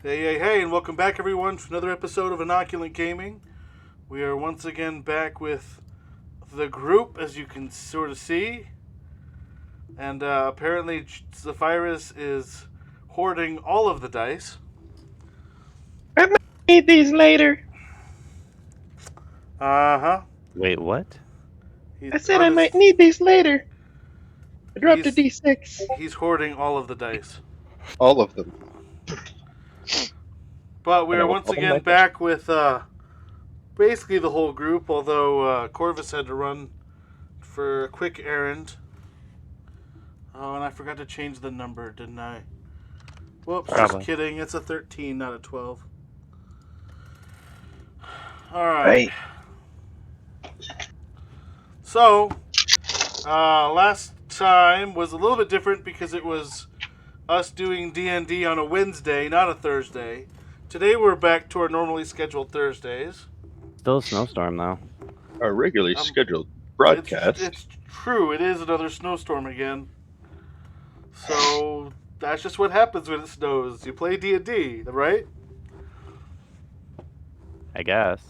Hey, and welcome back, everyone, to another episode of Inoculant Gaming. We are once again back with the group, as you can sort of see. And apparently, Zephyrus is hoarding all of the dice. I might need these later. Uh-huh. Wait, what? I said I might need these later. I dropped a He's- D6. He's hoarding all of the dice. All of them. But we And I are will once call them again back. back with basically the whole group, although Corvus had to run for a quick errand. Oh, and I forgot to change the number, didn't I? Whoops, Probably. just kidding. It's a 13, not a 12. Alright. So, last time was a little bit different because it was us doing DND on a Wednesday, not a Thursday. Today we're back to our normally scheduled Thursdays. Still a snowstorm, though. Our regularly scheduled broadcast. It's true, it is another snowstorm again. So, that's just what happens when it snows. You play D&D, right? I guess.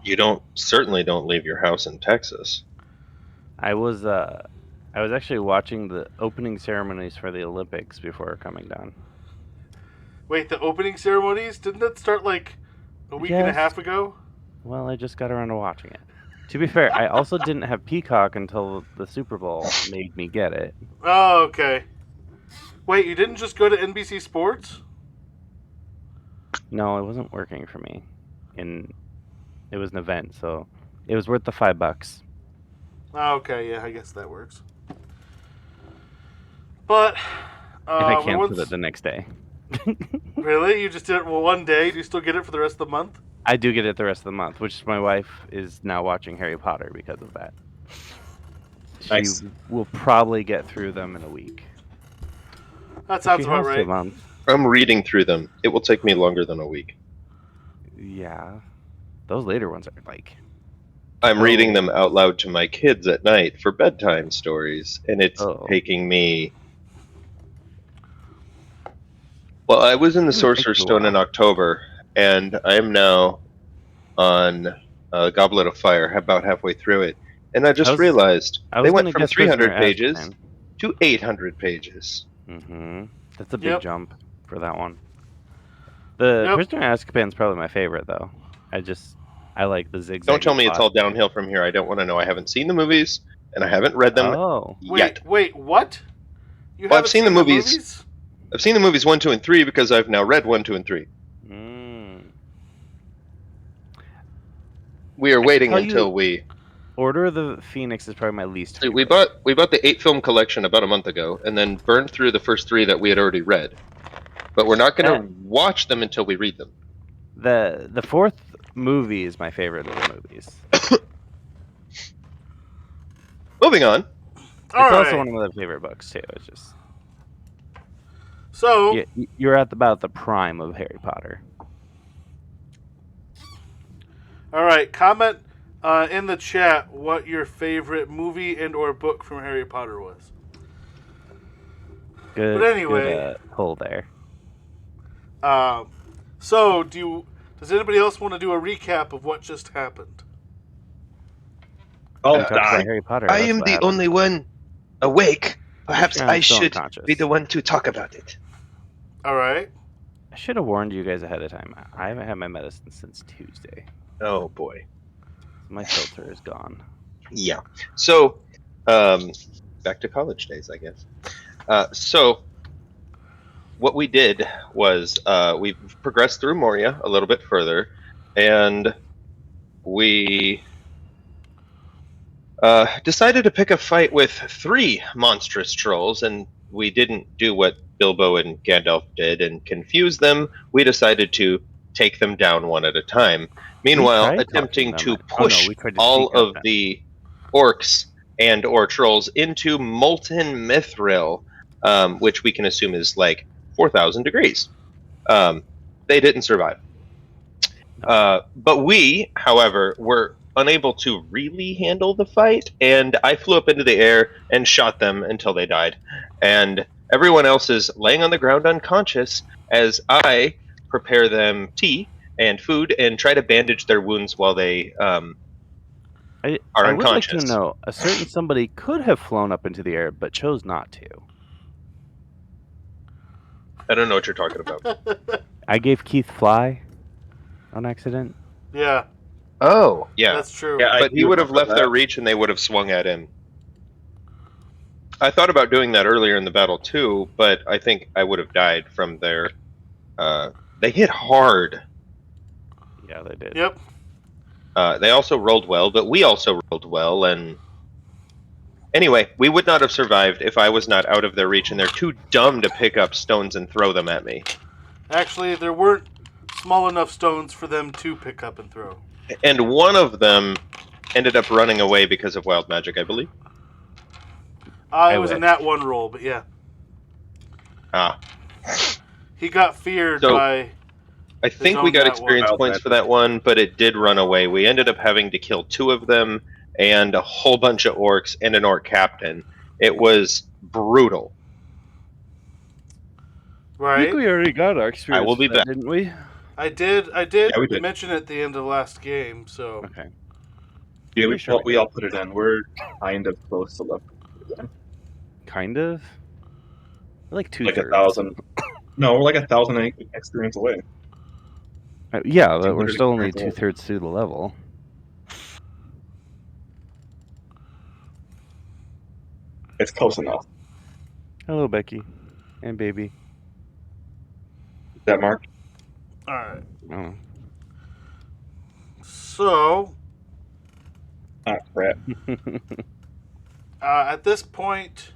You certainly don't leave your house in Texas. I was actually watching the opening ceremonies for the Olympics before coming down. Wait, the opening ceremonies? Didn't that start like a week and a Yes. half ago? Well, I just got around to watching it. To be fair, I also didn't have Peacock until the Super Bowl made me get it. Oh, okay. Wait, you didn't just go to NBC Sports? No, it wasn't working for me. It was an event, so it was worth the $5. Oh, okay, yeah, I guess that works. But, And I we canceled once- it the next day. Really? You just did it one day? Do you still get it for the rest of the month? I do get it the rest of the month, which my wife is now watching Harry Potter because of that. Nice. She will probably get through them in a week. That sounds She about has to, right. Mom. I'm reading through them. It will take me longer than a week. Yeah. Those later ones are like... I'm Oh. reading them out loud to my kids at night for bedtime stories, and it's Oh. taking me... Well, I was in the It takes Sorcerer's a Stone while. in October, and I am now on Goblet of Fire, about halfway through it. And I just realized I they was went gonna from guess 300 Prisoner pages Azkaban. to 800 pages. Mm-hmm. That's a big Yep. jump for that one. The Yep. Prisoner Azkaban's probably my favorite, though. I like the zigzag. Don't tell me it's all downhill from here. I don't want to know. I haven't seen the movies, and I haven't read them Oh. yet. Wait, what? You Well, I've haven't seen the movies. I've seen the movies 1, 2, and 3 because I've now read 1, 2, and 3. Mm. We are can waiting tell you- until we... Order of the Phoenix is probably my least See, favorite. we bought the 8-film collection about a month ago, and then burned through the first 3 that we had already read. But we're not going to watch them until we read them. The fourth movie is my favorite of the movies. Moving on. It's All also right. one of my favorite books too. It's just So, you're at about the prime of Harry Potter. all right, comment in the chat what your favorite movie and or book from Harry Potter was. Good. But anyway- good, pull there. So, does anybody else want to do a recap of what just happened? Oh, Talk about Harry Potter. I that's am what the happened. only one awake. Perhaps I'm I still should unconscious. be the one to talk about it. All right. I should have warned you guys ahead of time. I haven't had my medicine since Tuesday. Oh, boy. My filter is gone. Yeah. So, back to college days, I guess. So, what we did was we progressed through Moria a little bit further, and we decided to pick a fight with 3 monstrous trolls, and we didn't do what Bilbo and Gandalf did and confuse them. We decided to take them down one at a time. Meanwhile, tried attempting talking to them. Oh, no, push we tried to all sneak up of them. the orcs and or trolls into molten mithril, which we can assume is like 4,000 degrees. They didn't survive. But we, however, were unable to really handle the fight, and I flew up into the air and shot them until they died. And everyone else is laying on the ground unconscious as I prepare them tea and food, and try to bandage their wounds while they are I would like to unconscious. know, a certain somebody could have flown up into the air, but chose not to. I don't know what you're talking about. I gave Keith fly on accident. Yeah, Oh, yeah. that's true. Yeah, But he do would have remember left their that. reach and they would have swung at him. I thought about doing that earlier in the battle too, but I think I would have died from their. They hit hard. Yeah, they did. Yep. They also rolled well, but we also rolled well, and anyway, we would not have survived if I was not out of their reach, and they're too dumb to pick up stones and throw them at me. Actually, there weren't small enough stones for them to pick up and throw. And one of them ended up running away because of wild magic, I believe. It was a nat 1 roll, but yeah. Ah. He got feared So- by... I think we own got that experience one. points for that one, but it did run away. We ended up having to kill 2 of them and a whole bunch of orcs and an orc captain. It was brutal. I Right? think we already got our experience. I will be for that, back. didn't we? I did Yeah, we did. mention it at the end of the last game, so... Okay. Yeah, Pretty sure we all put it in. We're kind of close to level. Kind of. We're like 2/3. Like 1,000. No, we're like 1,000 experience away. Yeah, but we're 200 still only experience 2/3 through the level. It's close enough. Hello, Becky, and baby. Is that Mark? Alright. Oh. So, Ah, crap. at this point...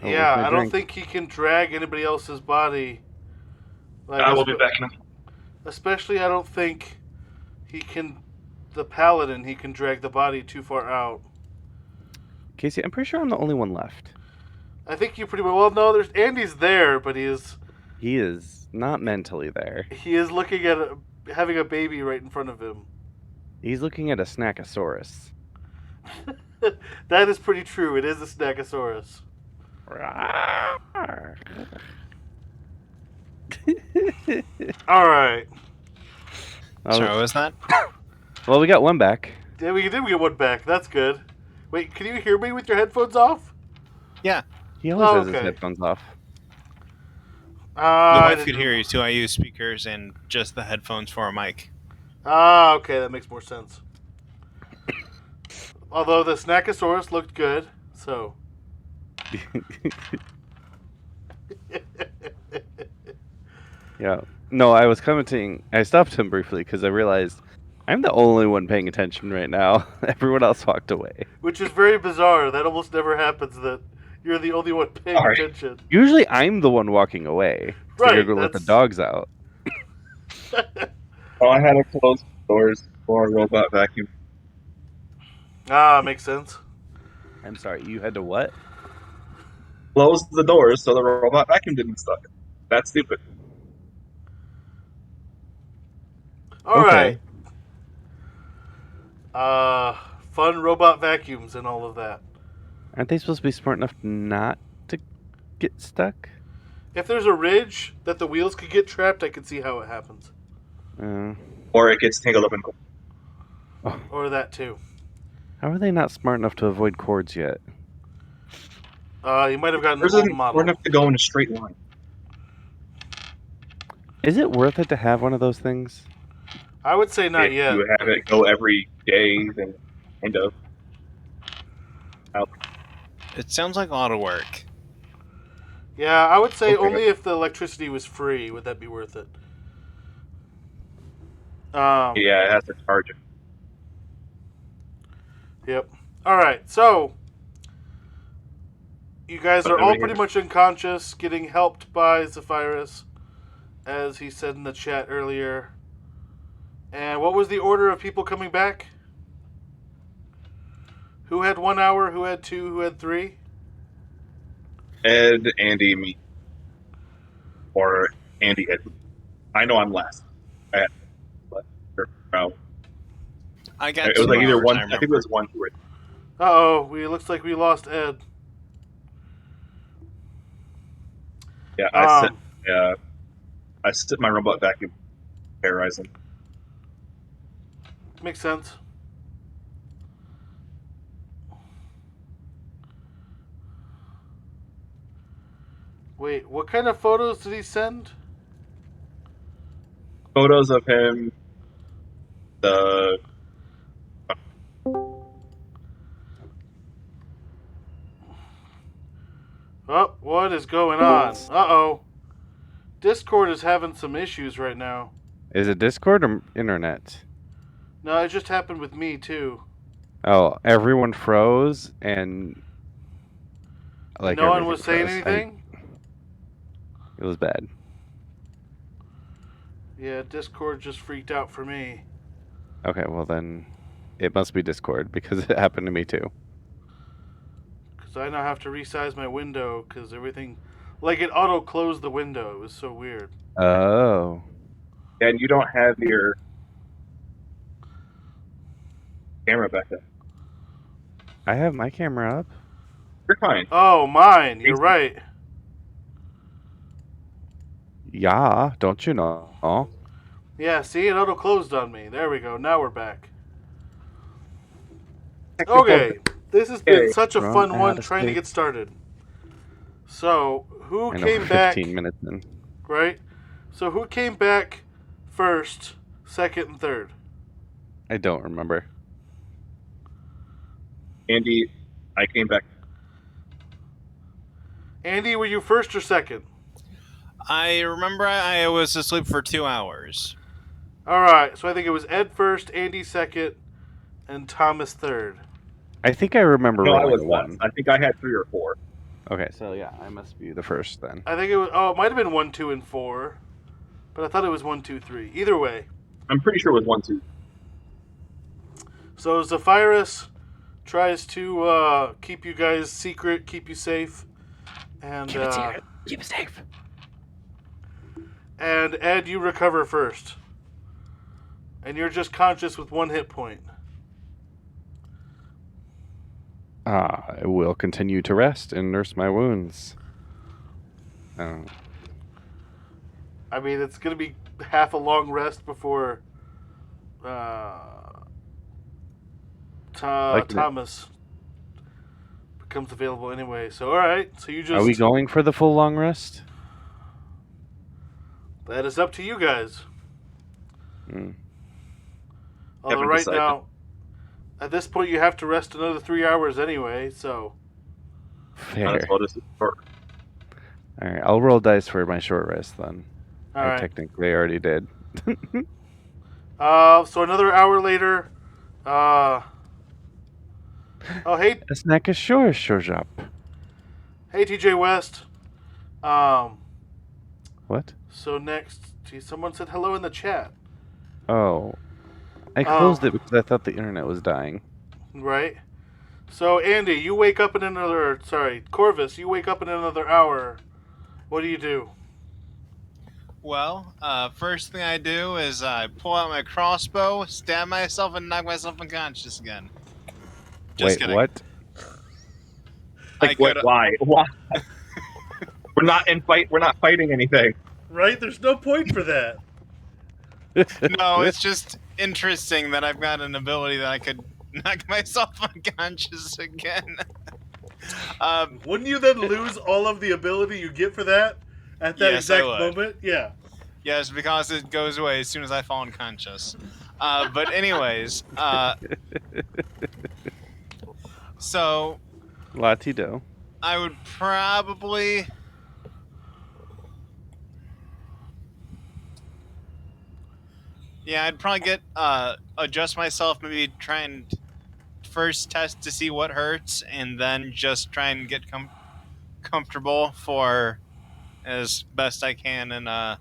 Oh, yeah, where's my I don't drink? think he can drag anybody else's body. Like, I will be back in a... Especially, I don't think he can... The paladin, he can drag the body too far out. Casey, I'm pretty sure I'm the only one left. I think you pretty well know there's Andy's there, but he is not mentally there. is looking at having a baby right in front of him. He's looking at a Snackosaurus. That is pretty true. It is a Snackosaurus. All right. Sorry, what was that? Well, we got one back. Yeah, we did get one back. That's good. Wait, can you hear me with your headphones off? Yeah, He always has his Okay. headphones off. the I wife could hear you too. I use speakers and just the headphones for a mic. Okay, that makes more sense. Although the Snackosaurus looked good, so. Yeah. No, I was commenting. I stopped him briefly because I realized I'm the only one paying attention right now. Everyone else walked away. Which is very bizarre. That almost never happens that you're the only one paying Sorry. attention. Usually I'm the one walking away. Right, To go let the that's- dogs out. Oh, I had to close the doors for a robot vacuum. Makes sense. I'm sorry, you had to what? Close the doors so the robot vacuum didn't stuck. That's stupid. All Okay. right. Fun robot vacuums and all of that. Aren't they supposed to be smart enough not to get stuck? If there's a ridge that the wheels could get trapped, I can see how it happens. Or it gets tangled up in... Or that too. How are they not smart enough to avoid cords yet? You might have gotten Yours the old isn't model. smart enough to go in a straight line. Is it worth it to have one of those things? I would say not If yet. you have it go every day, then kind of. It sounds like a lot of work. Yeah, I would say Okay. only if the electricity was free would that be worth it. Yeah, it has to charge it. Yep. All right, so you guys are all pretty much unconscious, getting helped by Zephyrus, as he said in the chat earlier. And what was the order of people coming back? Who had 1 hour? Who had 2? Who had 3? Ed, Andy, me. Or Andy, Ed. I know I'm last. I had no. I got It was 2 like either hours, one. I I think it remember. was 1, 2, or 3. Uh-oh, it looks like we lost Ed. Yeah, I said. I sit my robot vacuum, terrorizing. Makes sense. Wait, what kind of photos did he send? Photos of him, the Oh, what is going on? Uh-oh. Discord is having some issues right now. Is it Discord or internet? No, it just happened with me, too. Oh, everyone froze and like no one was everything saying froze. anything? It was bad. Yeah, Discord just freaked out for me. Okay, well then it must be Discord because it happened to me too. Because I now have to resize my window because everything... Like, it auto-closed the window. It was so weird. Oh. and you don't have your camera back up. I have my camera up. You're fine. Oh, mine. You're Easy. right. Yeah, don't you know? Yeah, see? It auto-closed on me. There we go. Now we're back. Okay. This has been Okay. such a Run fun out one of trying to state. get started. So, who I know, came 15 back... minutes in. Right? So who came back first, second, and third? I don't remember. Andy, I came back. Andy, were you first or second? I remember I was asleep for 2 hours. Alright, so I think it was Ed first, Andy second, and Thomas third. I think I remember No, I rolling was one. last. I think I had 3 or 4. Okay, so yeah, I must be the first then. I think it was, it might have been 1, 2, and 4. But I thought it was 1, 2, 3. Either way. I'm pretty sure it was 1, 2. So Zephyrus tries to keep you guys secret, keep you safe. And, Keep it secret. Keep it safe. And Ed, you recover first. And you're just conscious with 1 hit point. I will continue to rest and nurse my wounds. Oh. I mean, it's going to be half a long rest before Thomas becomes available anyway. So, all right. So you just... Are we going for the full long rest? That is up to you guys. Mm. Although Haven't right decided. now, at this point, you have to rest another 3 hours anyway. So, Fair. That's what this is for. Alright, I'll roll dice for my short rest then. all I right. technically already did. So another hour later. Oh, hey, A snack is sure up. hey, TJ West. What? So next, gee, someone said hello in the chat. Oh. I closed it because I thought the internet was dying. Right. So Andy, you wake up in another. Sorry, Corvus, you wake up in another hour. What do you do? Well, first thing I do is I pull out my crossbow, stab myself, and knock myself unconscious again. Just Wait, kidding. what? Like, what? Why? Why? We're not in fight. We're not fighting anything. Right. There's no point for that. No, it's just interesting that I've got an ability that I could knock myself unconscious again. Wouldn't you then lose all of the ability you get for that at that Yes, I exact would. moment? Yeah. Yes, because it goes away as soon as I fall unconscious. But anyways, so Latido. I would probably... Yeah, I'd probably get adjust myself, maybe try and first test to see what hurts, and then just try and get comfortable for as best I can in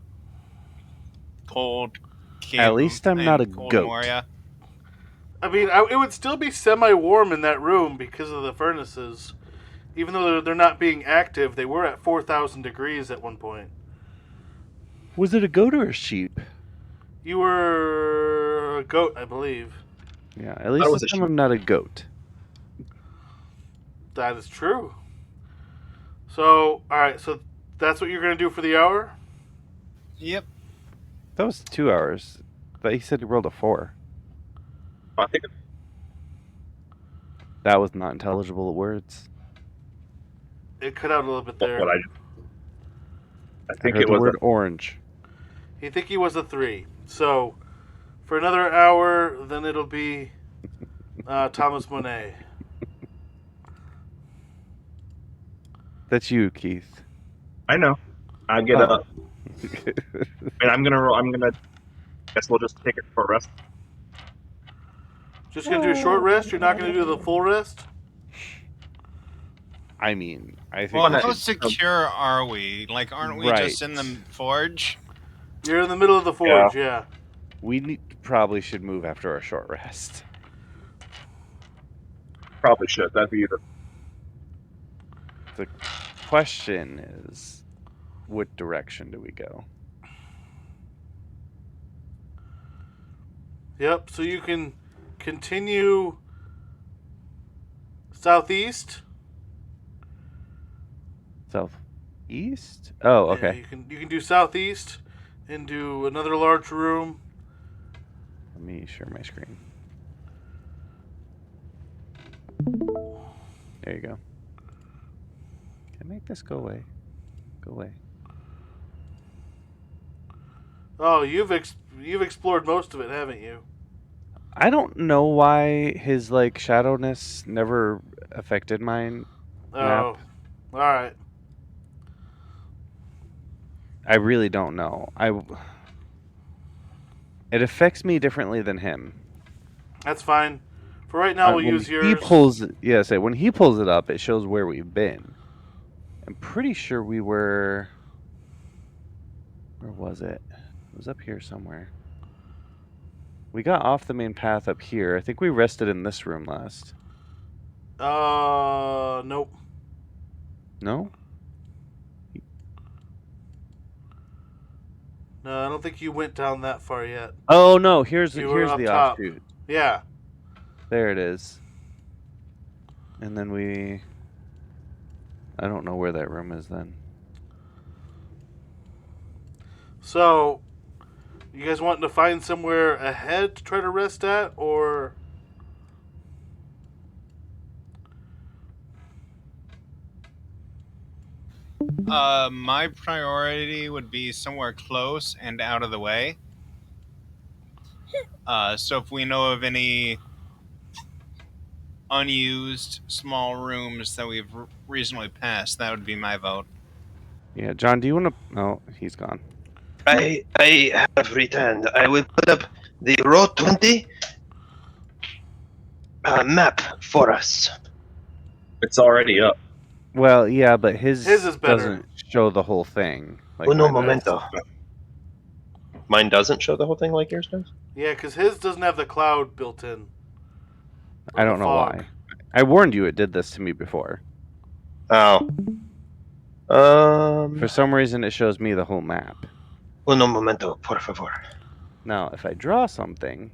cold cave. At least I'm not a cold goat. Moria. I mean, it would still be semi-warm in that room because of the furnaces. Even though they're not being active, they were at 4,000 degrees at one point. Was it a goat or a sheep? You were a goat, I believe. Yeah, at least was this a time I'm not a goat. That is true. So, alright, so that's what you're going to do for the hour? Yep. That was 2 hours. But he said he rolled a 4. I think That was not intelligible words. It cut out a little bit it's there. what I I think heard it the was. word orange. He think he was a 3. So, for another hour, then it'll be Thomas Monet. That's you, Keith. I know. I get Oh. and I'm gonna roll. Guess we'll just take it for a rest. Just gonna do a short rest? You're not gonna do the full rest? I mean, I think Well, we how should- secure are we? Like, aren't we just in the forge? You're in the middle of the forge, yeah. we probably should move after our short rest. Probably should. That'd be the The question is, what direction do we go? Yep, so you can continue southeast. Southeast? Oh, Yeah, okay. you can do southeast into another large room. Let me share my screen. There you go. Can I make this go away? Go away. Oh, you've explored most of it, haven't you? I don't know why his like shadowness never affected mine. Oh, Map. all right. I really don't know. It affects me differently than him. That's fine. For right now, we'll When use he yours. when he pulls it up, it shows where we've been. I'm pretty sure we were. Where was it? It was up here somewhere. We got off the main path up here. I think we rested in this room last. Nope. No? No, I don't think you went down that far yet. Oh no! Here's You were up the top. offshoot. Yeah. There it is. And then I don't know where that room is then. So, you guys wanting to find somewhere ahead to try to rest at, or? My priority would be somewhere close and out of the way. So if we know of any unused small rooms that we've reasonably passed, that would be my vote. Yeah, John, do you want to? No, he's gone. I have returned. I will put up the Row 20 map for us. It's already up. Well, yeah, but his is better. doesn't show the whole thing. Like Uno mine does. momento. Mine doesn't show the whole thing like yours does? Yeah, because his doesn't have the cloud built in. I don't know why. I warned you it did this to me before. Oh. For some reason, it shows me the whole map. Uno momento, por favor. Now, if I draw something,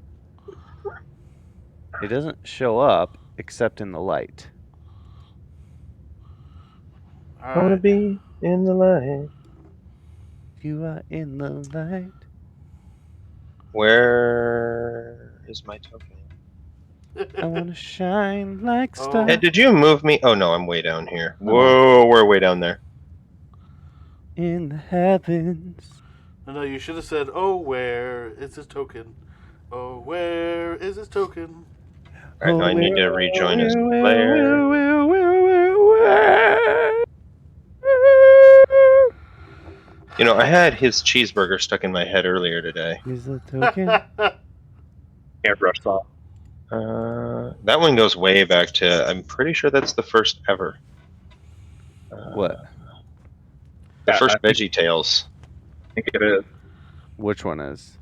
it doesn't show up except in the light. I want to be in the light. You are in the light. Where is my token? I want to shine like Oh. stars Hey, did you move me? Oh no, I'm way down here. Whoa, we're way down there. in the heavens. No, you should have said, "Oh, where is his token? Oh, where is his token?" Alright, now I need to rejoin as player. You know, I had his cheeseburger stuck in my head earlier today. Is the token? Airbrush saw. That one goes way back to, I'm pretty sure that's the first ever. What? The Yeah, first I think- Veggie Tales. I think it is. Which one is?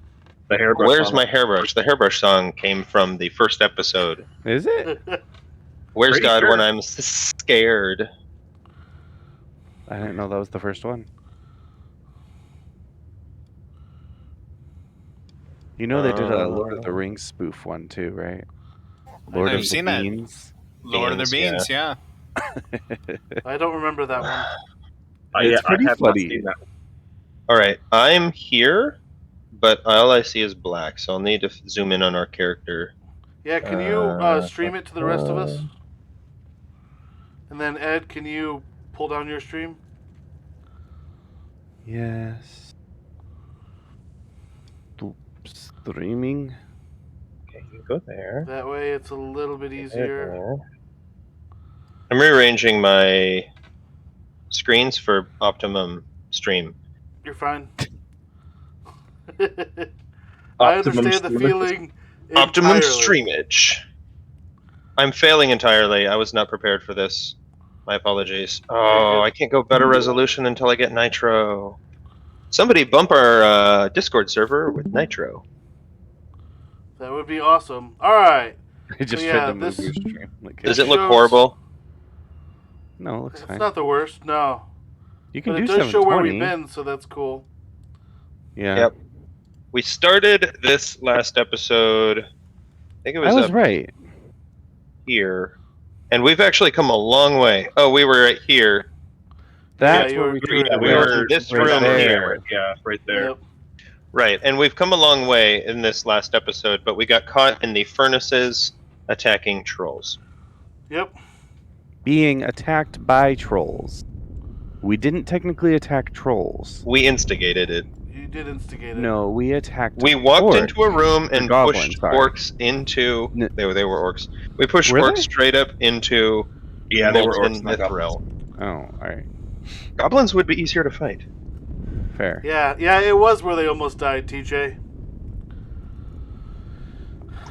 The hairbrush. Where's song. my hairbrush? The hairbrush song came from the first episode. Is it? Where's Pretty God sure. when I'm scared? I didn't know that was the first one. You know they did a Lord of the Rings spoof one too, right? Lord I've of the seen that. Beans. Lord of the Beans, Beans, yeah. I don't remember that one. Yeah, It's pretty I have not funny. seen that. All right, I'm here, but all I see is black, so I'll need to zoom in on our character. Yeah, can you stream it to the rest of us? And then Ed, can you pull down your stream? Yes. Streaming. Okay, you go there. That way it's a little bit easier. I'm rearranging my screens for optimum stream. You're fine. I Optimum understand the streamage. feeling Optimum entirely. streamage. I'm failing entirely. I was not prepared for this. My apologies. Oh, I can't go better resolution until I get Nitro. Somebody bump our Discord server with Nitro. That would be awesome. All right. I just yeah, tried to move this- your stream. Like, Does This it look shows- horrible? No, it looks It's fine. not the worst, no. You can But do it does show where 720. we've been, so that's cool. Yeah. Yep. We started this last episode. I think it was I was up right. here, and we've actually come a long way. Oh, we were right here. That's you where were- we you were- took the we were rest. in this Right room there. here. Yeah, right there. Yep. Right, and we've come a long way in this last episode, but we got caught in the furnaces attacking trolls. Yep. Being attacked by trolls. We didn't technically attack trolls. We instigated it. You did instigate it. No, we attacked. We walked orcs. into a room and goblins, pushed sorry. orcs into. N- They were orcs. We pushed Were orcs they? straight up into Yeah, they were molten orcs, not goblins. mithril. Oh, all right. Goblins would be easier to fight. Fair. Yeah, it was where they almost died, TJ.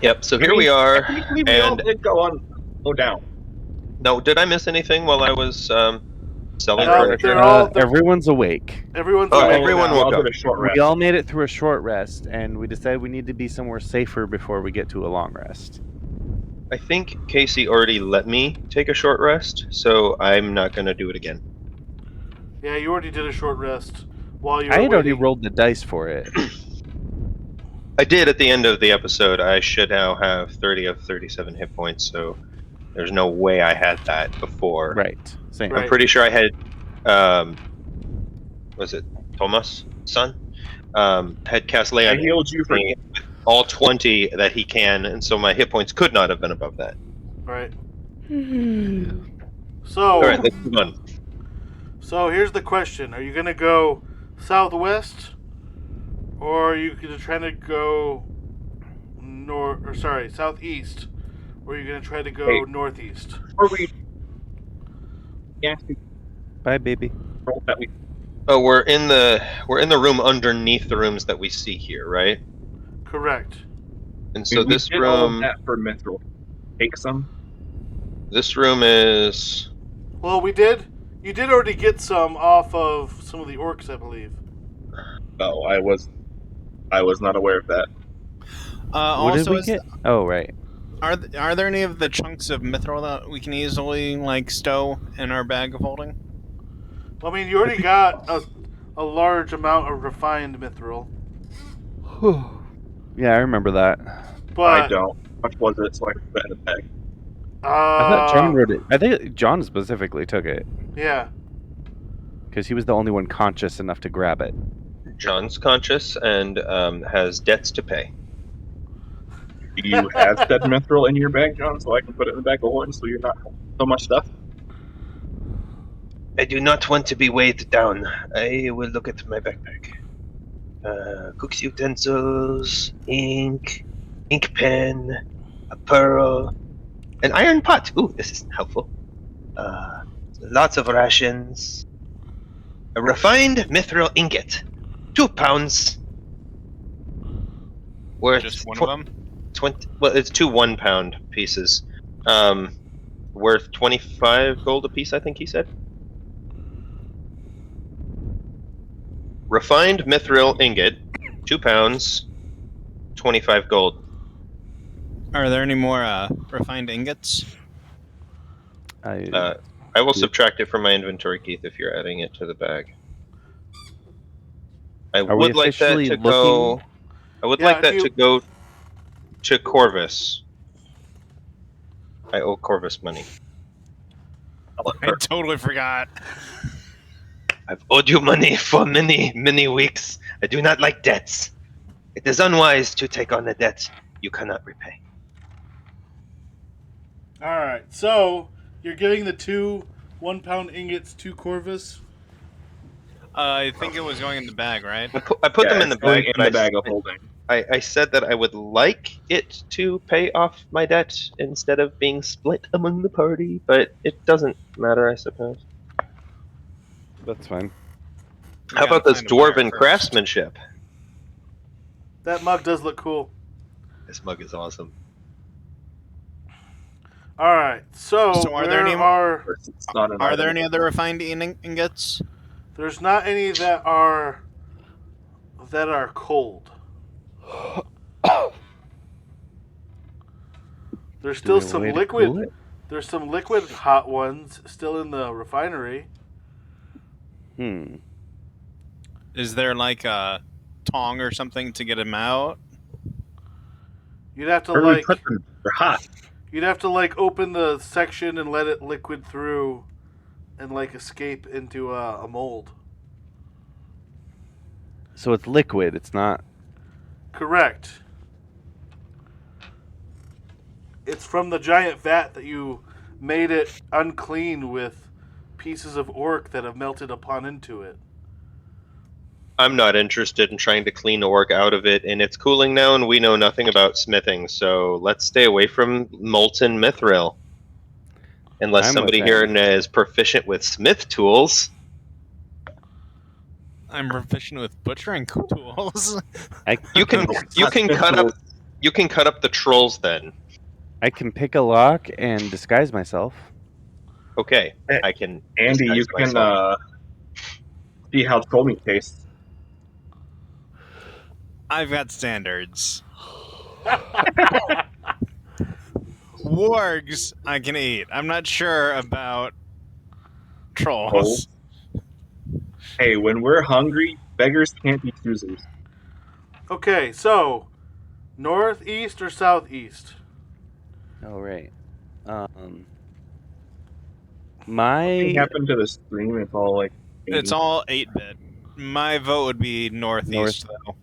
Yep. So here we are. Technically, we all and- did go down. No, did I miss anything while I was selling No, furniture? they're all- Everyone's awake. Everyone's Oh, awake everyone now. woke I'll up. give it a short rest. We all made it through a short rest, and we decided we need to be somewhere safer before we get to a long rest. I think Casey already let me take a short rest, so I'm not going to do it again. Yeah, you already did a short rest while you were I had already waiting. rolled the dice for it. I did at the end of the episode. I should now have 30 of 37 hit points, so there's no way I had that before. Right. Same. Right. I'm pretty sure I had, was it Thomas' son? Had cast lay I on healed you for me with all 20 that he can, and so my hit points could not have been above that. Right. Hmm. So, All right, let's move on. so here's the question: are you gonna go southwest, or are you gonna try to go southeast, or are you gonna try to go Hey. northeast? Or we yeah, Bye, baby. roll that we Oh, we're in the room underneath the rooms that we see here, right? Correct. And so we this did all of room, that for mithril. Take some. this room is. Well, we did. You did already get some off of some of the orcs, I believe. No, I was not aware of that. What did Also, we get? Oh, right. are there any of the chunks of mithril that we can easily stow in our bag of holding? Well, I mean, you already got a large amount of refined mithril, Yeah, I remember that. but I don't. How much was it? So I can put it in the bag. I thought John wrote it. I think John specifically took it Yeah. because he was the only one conscious enough to grab it. John's conscious and has debts to pay. Do you have said mithril in your bag, John, so I can put it in the bag of holding so you're not so much stuff? I do not want to be weighed down. I will look at my backpack. Cook's utensils, ink pen, a pearl, an iron pot. Ooh, this is helpful. Lots of rations. A refined mithril ingot. 2 pounds. Worth Just one of them? 20. Well, it's 2 1-pound pieces. Worth 25 gold apiece, I think he said. Refined mithril ingot, 2 pounds, 25 gold. Are there any more refined ingots? I I will subtract it from my inventory, Keith, if you're adding it to the bag. I Are we would like that officially to go. looking- I would Yeah, like if that you- to go to Corvus. I owe Corvus money. I'll let I her. totally forgot. I've owed you money for many, many weeks. I do not like debts. It is unwise to take on a debt you cannot repay. All right. So you're giving the 2 1-pound ingots to Corvus. I think it was going in the bag, right? I put them in the it's going bag, in the bag of holding. I said that I would like it to pay off my debt instead of being split among the party, but it doesn't matter, I suppose. That's fine. We How gotta about this find a buyer dwarven first. craftsmanship? That mug does look cool. This mug is awesome. All right. So, So are there any- It's not an Are item. there any other refined ingots? there's not any that are cold. There's still Do we have a some way to liquid. cool it? There's some liquid hot ones still in the refinery. Is there like a tong or something to get them out? You'd have to Where do we like put them? They're hot. you'd have to like open the section and let it liquid through and like escape into a mold. So it's liquid. It's not. Correct. It's from the giant vat that you made it unclean with pieces of orc that have melted upon into it. I'm not interested in trying to clean orc out of it, and it's cooling now, and we know nothing about smithing, so let's stay away from molten mithril. Unless I'm somebody with here Andy. is proficient with smith tools. I'm proficient with butchering tools. You can cut up the trolls then. I can pick a lock and disguise myself. Okay, I can. Andy, you disguise can myself. see how troll meat tastes. I've got standards. Wargs I can eat. I'm not sure about trolls. Hey, when we're hungry, beggars can't be choosers. Okay, so northeast or southeast? Oh right. What My happened to the stream? It's all like. It's all 8-bit. My vote would be northeast, though.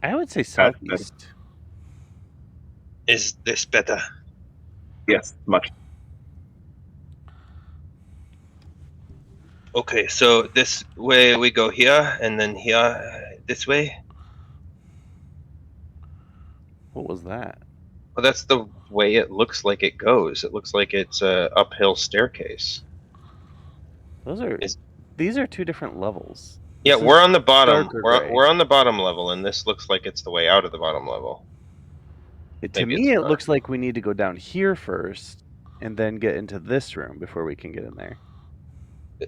I would say That's better. southeast. Is this better? Yes, much. Okay, so this way we go here, and then here, this way. What was that? Well, that's the way it looks like it goes. It looks like it's a uphill staircase. These are 2 different levels. Yeah, This we're is on the bottom. darker We're, gray. we're on the bottom level, and this looks like it's the way out of the bottom level. To Maybe me, it's it not. looks like we need to go down here first and then get into this room before we can get in there.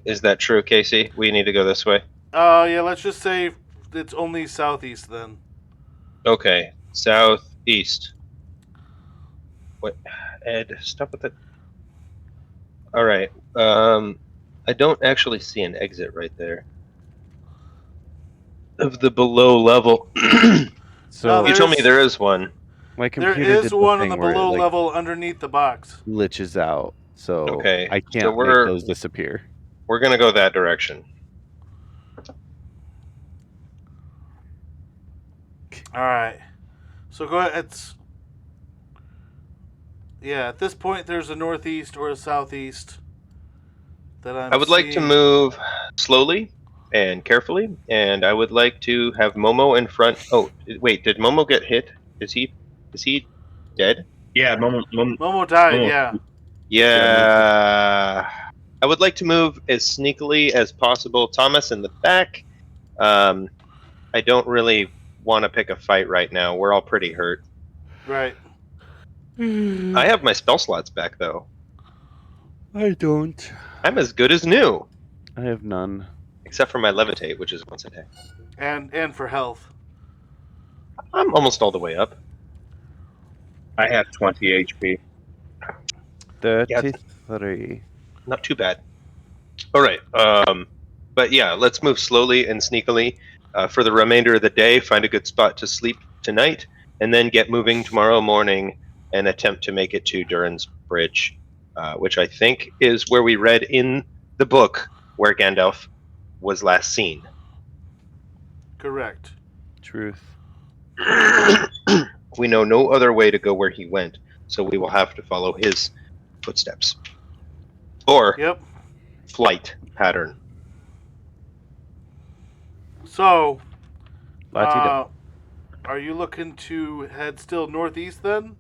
Is that true, Casey? We need to go this way. Yeah, let's just say it's only southeast then. Okay, southeast. What? Ed, stop with it. All right. I don't actually see an exit right there. Of the below level. So You told me There's- there is one. my There computer did is one on thing the where it, below like, level underneath the box. glitches out, so Okay, I so can't make we're- those disappear. We're gonna go that direction. All right. So go ahead. At this point, there's a northeast or a southeast that I would like to seeing. move slowly and carefully, and I would like to have Momo in front. Oh, wait, did Momo get hit? Is he dead? Yeah, Momo died. Momo. Yeah. Yeah. I would like to move as sneakily as possible. Thomas in the back. I don't really want to pick a fight right now. We're all pretty hurt. Right. I have my spell slots back, though. I don't. I'm as good as new, I have none. except for my levitate, which is once a day. And for health. I'm almost all the way up. I have 20 HP. 33. Not too bad. All right. But yeah, let's move slowly and sneakily for the remainder of the day. Find a good spot to sleep tonight, and then get moving tomorrow morning and attempt to make it to Durin's Bridge, which I think is where we read in the book where Gandalf was last seen. Correct. Truth. We know no other way to go where he went, so we will have to follow his footsteps. Or Yep. flight pattern. So, Latino. are you looking to head still northeast then,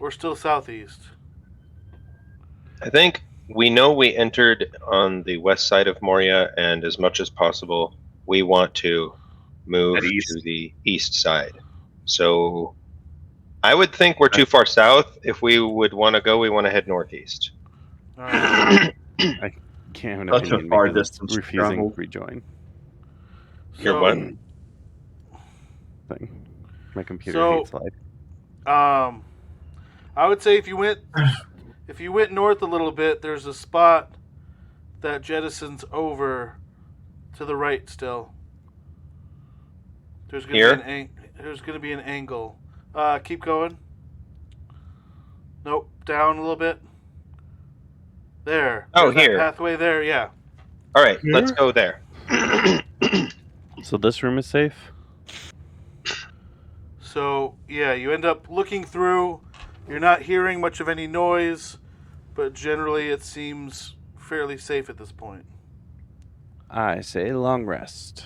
or still southeast? I think we know we entered on the west side of Moria, and as much as possible, we want to move At east. to the east side. So I would think we're too far south. If we would want to go, we want to head northeast. All right. Can't have an Such a opinion far because distance refusing travel. rejoin Your So, what? thing. My computer So- hates life. I would say if you went north a little bit, there's a spot that jettisons over to the right still. There's gonna Here? there's gonna be an angle. Keep going. Nope, down a little bit. There. Oh, There's that here. pathway there, yeah. All right, Here? let's go there. So this room is safe? So, yeah, you end up looking through. You're not hearing much of any noise, but generally it seems fairly safe at this point. I say long rest.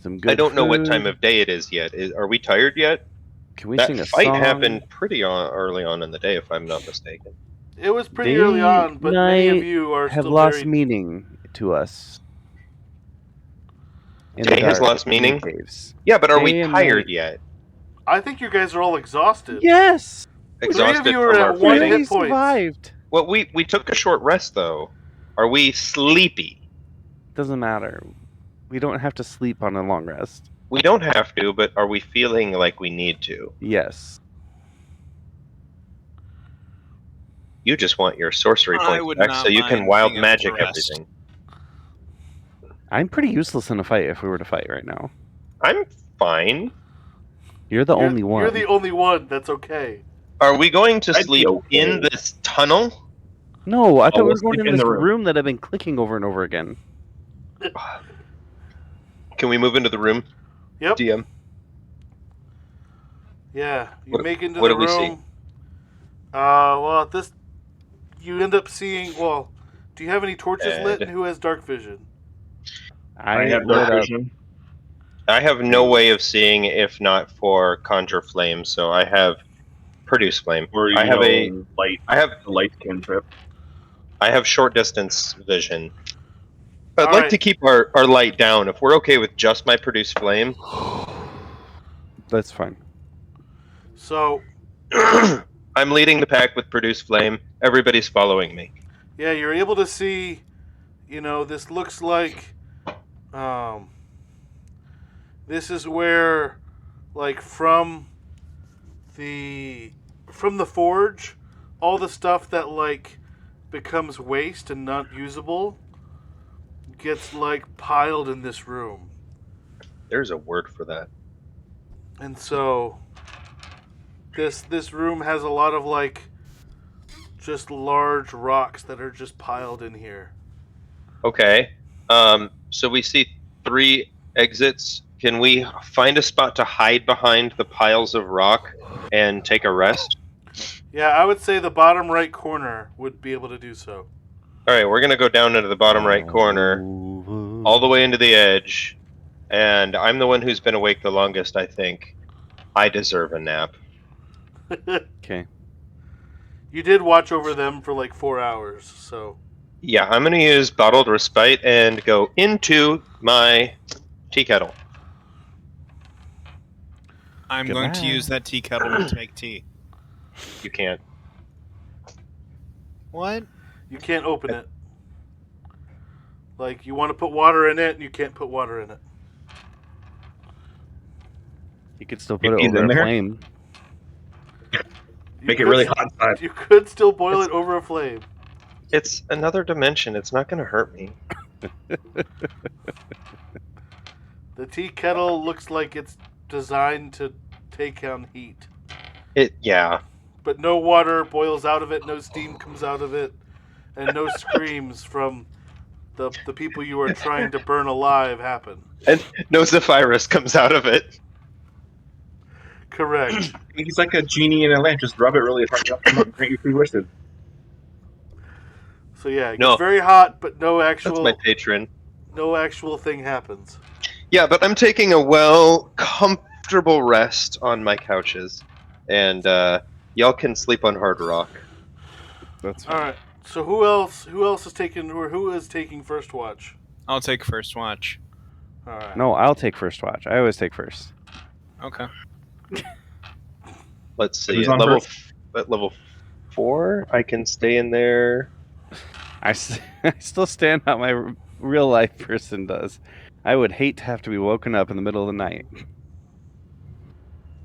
Some good I don't know what food. time of day it is yet. Are we tired yet? Can we That sing a fight song? happened pretty early on in the day, if I'm not mistaken. It was pretty early on, but many of Day you are have still lost very... meaning to us. In Day the has dark, lost in the meaning? caves. Yeah, but are we Day and tired night. yet? I think you guys are all exhausted. Yes. Exhausted you are from at our one fighting? hit We points. survived. Well, we took a short rest though. Are we sleepy? Doesn't matter. We don't have to sleep on a long rest. We don't have to, but are we feeling like we need to? Yes. You just want your sorcery I points would back not so you can mind wild being able to magic rest. everything. I'm pretty useless in a fight if we were to fight right now. I'm fine. You're the only one. You're the only one that's okay. Are we going to I'd be sleep okay. in this tunnel? No, I thought we we'll were going sleep in in this the room. room that I've been clicking over and over again. Can we move into the room? Yep. DM. Yeah, you What- make it into what the do we see? room. Well, this you end up seeing. Well, do you have any torches lit? Ed. And who has dark vision? I have lit dark up- vision. I have no way of seeing if not for conjure flame, so I have produce flame. Or I have a light. I have Light cantrip. I have short distance vision. I'd All like right. to keep our light down. If we're okay with just my produce flame, That's fine. So I'm leading the pack with produce flame. Everybody's following me. yeah, you're able to see. This looks like. This is where, like from the forge, all the stuff that like becomes waste and not usable gets like piled in this room. There's a word for that. And so this room has a lot of like just large rocks that are just piled in here. Okay. So we see 3 exits. Can we find a spot to hide behind the piles of rock and take a rest? Yeah, I would say the bottom right corner would be able to do so. All right, we're gonna go down into the bottom right corner, all the way into the edge, and I'm the one who's been awake the longest. I think I deserve a nap. Okay. You did watch over them for like 4 hours, so Yeah, I'm gonna use bottled respite and go into my tea kettle. I'm going to Goodbye. use that tea kettle to make tea. You can't. What? you can't open it. Like you want to put water in it, and you can't put water in it. You could still put it He's over in a there? flame. You Make it could- really hot inside. You could still boil it over a flame. It's another dimension. It's not gonna hurt me. The tea kettle looks like it's designed to take on heat. Yeah. But no water boils out of it, no steam comes out of it, and no screams from the people you are trying to burn alive happen. And no Zephyrus comes out of it. Correct. He's like a genie in a lamp. Just rub it really hard and grant you 3 wishes. So yeah, it No. gets very hot, but no That's my actual patron. thing happens. Yeah, but I'm taking a comfortable rest on my couches, and y'all can sleep on Hard Rock. That's All right. So who else is taking, or who is taking first watch? I'll take first watch. All right. No, I'll take first watch. I always take first. Okay. Let's see. Who's At on level 4, I can stay in there. I still stand how my real life person does. I would hate to have to be woken up in the middle of the night.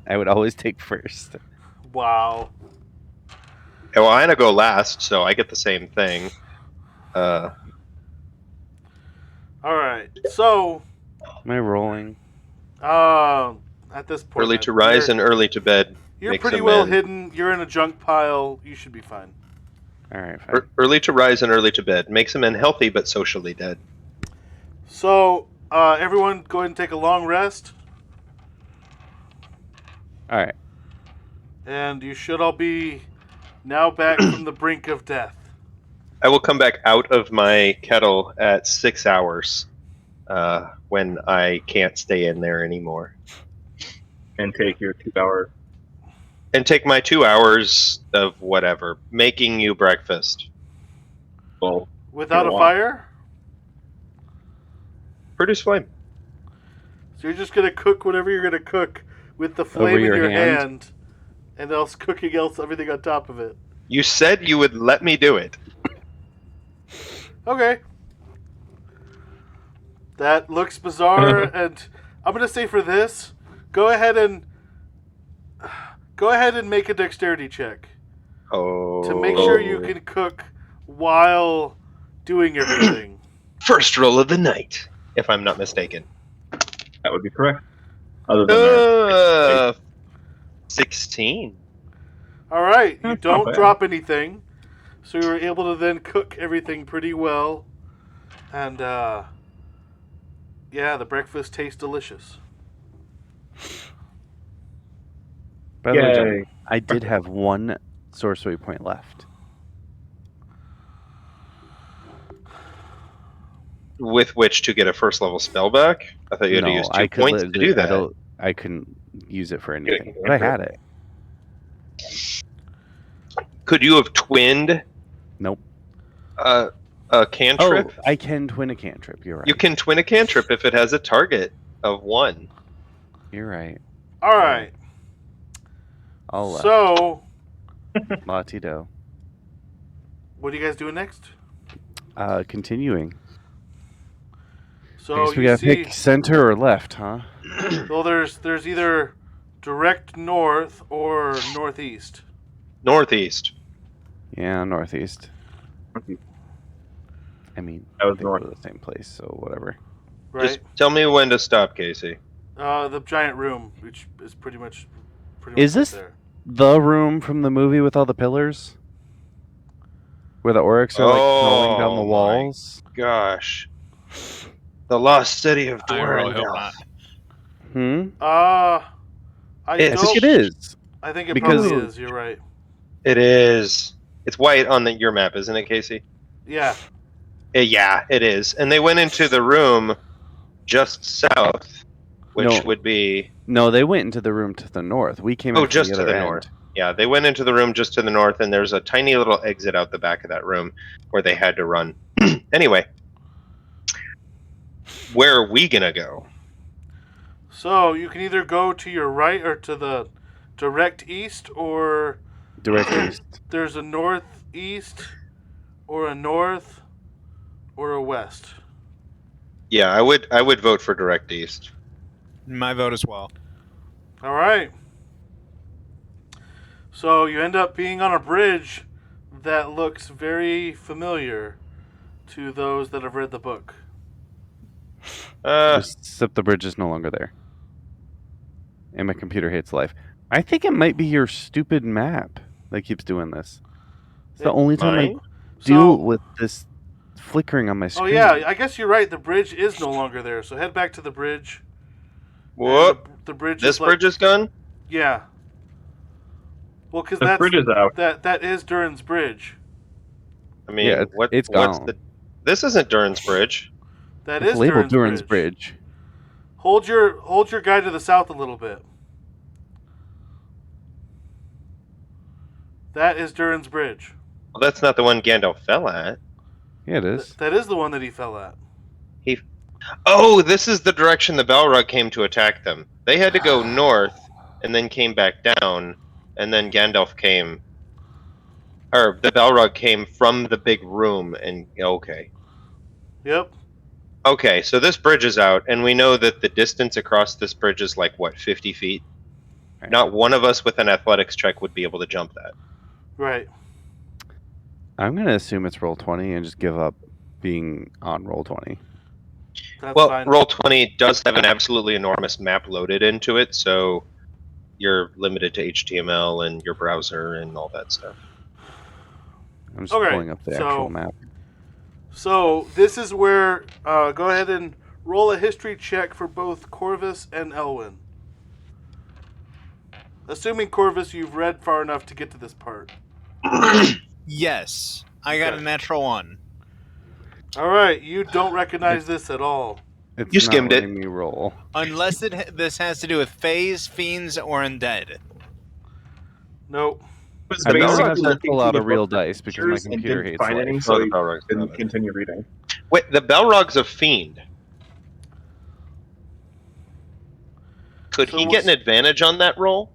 I would always take first. Wow. Yeah, well, I'm gonna go last, so I get the same thing. All right. So, Am I rolling? at this point, Early to rise and early to bed. you're makes pretty a well man. hidden. You're in a junk pile. You should be fine. All right, fine. Early to rise and early to bed makes a man healthy but socially dead. So, everyone, go ahead and take a long rest, All right. and you should all be now back from the brink of death. I will come back out of my kettle at 6 hours when I can't stay in there anymore. And take your 2-hour. And take my 2 hours of whatever, making you breakfast. Well, Without a Go on. fire? Produce flame. So you're just gonna cook whatever you're gonna cook with the flame in your your hand? hand, and else cooking everything on top of it. You said you would let me do it. Okay. That looks bizarre, and I'm gonna say for this, go ahead and make a dexterity check Oh. to make sure you can cook while doing everything. First roll of the night, if I'm not mistaken. that would be correct. Other than that, 16. All right, you That's not don't bad. drop anything, so you're able to then cook everything pretty well, and yeah, the breakfast tastes delicious. By the way, John, yay. I did have one sorcery point left. With which to get a first level spell back? I thought you had to use 2 points to do that. I couldn't use it for anything, but I had it. Could you have twinned Nope. a cantrip? Oh, I can twin a cantrip. You're right. You can twin a cantrip if it has a target of 1. You're right. All right, All left. so Latido. what are you guys doing next? Continuing. So I guess we you gotta see, pick center or left, huh? well, there's either direct north or northeast. Northeast. Yeah, northeast. I mean, That was they go north. to the same place, so whatever. Right, Just tell me when to stop, Casey. the giant room, which is pretty much Is right this- there. The room from the movie with all the pillars, where the orcs are like crawling down the Oh, my walls. Gosh. The lost city of I really hope Dwarendal. not. Hmm. I I don't. think it is. I think it because- probably is. You're right. It is. It's white on your map, isn't it, Casey? Yeah. Yeah, it is. And they went into the room just south, which No. would be No, they went into the room to the north. We came in from just the to other the end. north. Yeah, they went into the room just to the north, and there's a tiny little exit out the back of that room where they had to run. Anyway, where are we gonna go? So you can either go to your right or to the direct east, or Direct east. there's a northeast, or a north, or a west. Yeah, I would vote for direct east. My vote as well. All right. So you end up being on a bridge that looks very familiar to those that have read the book. Except the bridge is no longer there. And my computer hates life. I think it might be your stupid map that keeps doing this. It's the only time I Mine? deal So with this It's flickering on my Oh screen. yeah, I guess you're right. The bridge is no longer there. So head back to the bridge. Whoop. The bridge. This is like, bridge is gone? Yeah. Well, because The bridge is out. that is Durin's bridge. I mean, Yeah, it's what's gone. the... This isn't Durin's bridge. That It's is labeled Durin's Durin's bridge. Hold your guy to the south a little bit. That is Durin's bridge. Well, that's not the one Gandalf fell at. Yeah, it is. That is the one that he fell at. Oh, this is the direction the Balrog came to attack them. They had to go north and then came back down, and then Gandalf came. Or the Balrog came from the big room, and okay. Yep. Okay, so this bridge is out, and we know that the distance across this bridge is like, what, 50 feet? Right. Not one of us with an athletics check would be able to jump that. Right. I'm going to assume it's roll 20 and just give up being on roll 20. That's Well, fine. Roll20 does have an absolutely enormous map loaded into it, so you're limited to HTML and your browser and all that stuff. I'm just Okay, pulling up the so- actual map. So this is where go ahead and roll a history check for both Corvus and Elwyn. Assuming Corvus, you've read far enough to get to this part. Yes, I got Okay. a natural 1. All right, you don't recognize this at all. It's You not skimmed it. letting me roll. Unless this has to do with Fays, Fiends, or Undead. Nope. Was I'm basically going to have to looking pull through out the a real book of dice because my pictures and computer didn't hates find any, life. so the he Balrog's didn't not it. continue reading. Wait, the Balrog's a fiend. Could So he get an advantage on that roll?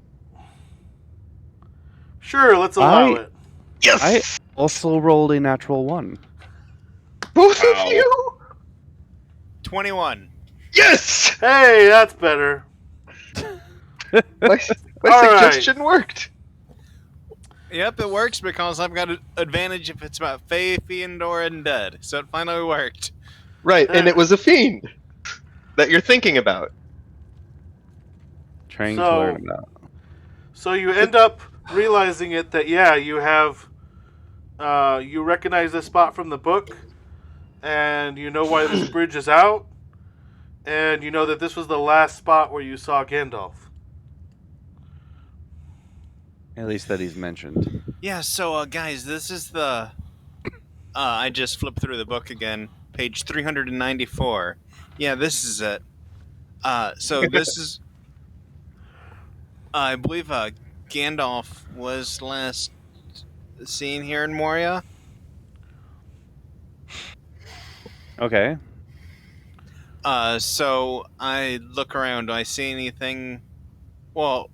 Sure, let's allow I- it. Yes! I also rolled a natural 1. Both Wow. of you? 21. Yes! Hey, that's better. My All suggestion worked. Yep, it works because I've got an advantage if it's about Fey, Fiend, or Undead. So it finally worked. Right, and it was a fiend that you're thinking about. Trying So- to learn about. So you end up realizing it that yeah, you have you recognize this spot from the book, and you know why this bridge is out, and you know that this was the last spot where you saw Gandalf. At least that he's mentioned. Yeah, so guys, this is the... I just flipped through the book again. Page 394. Yeah, this is it. So this is... I believe Gandalf was last seen here in Moria. Okay. So I look around. Do I see anything? Well,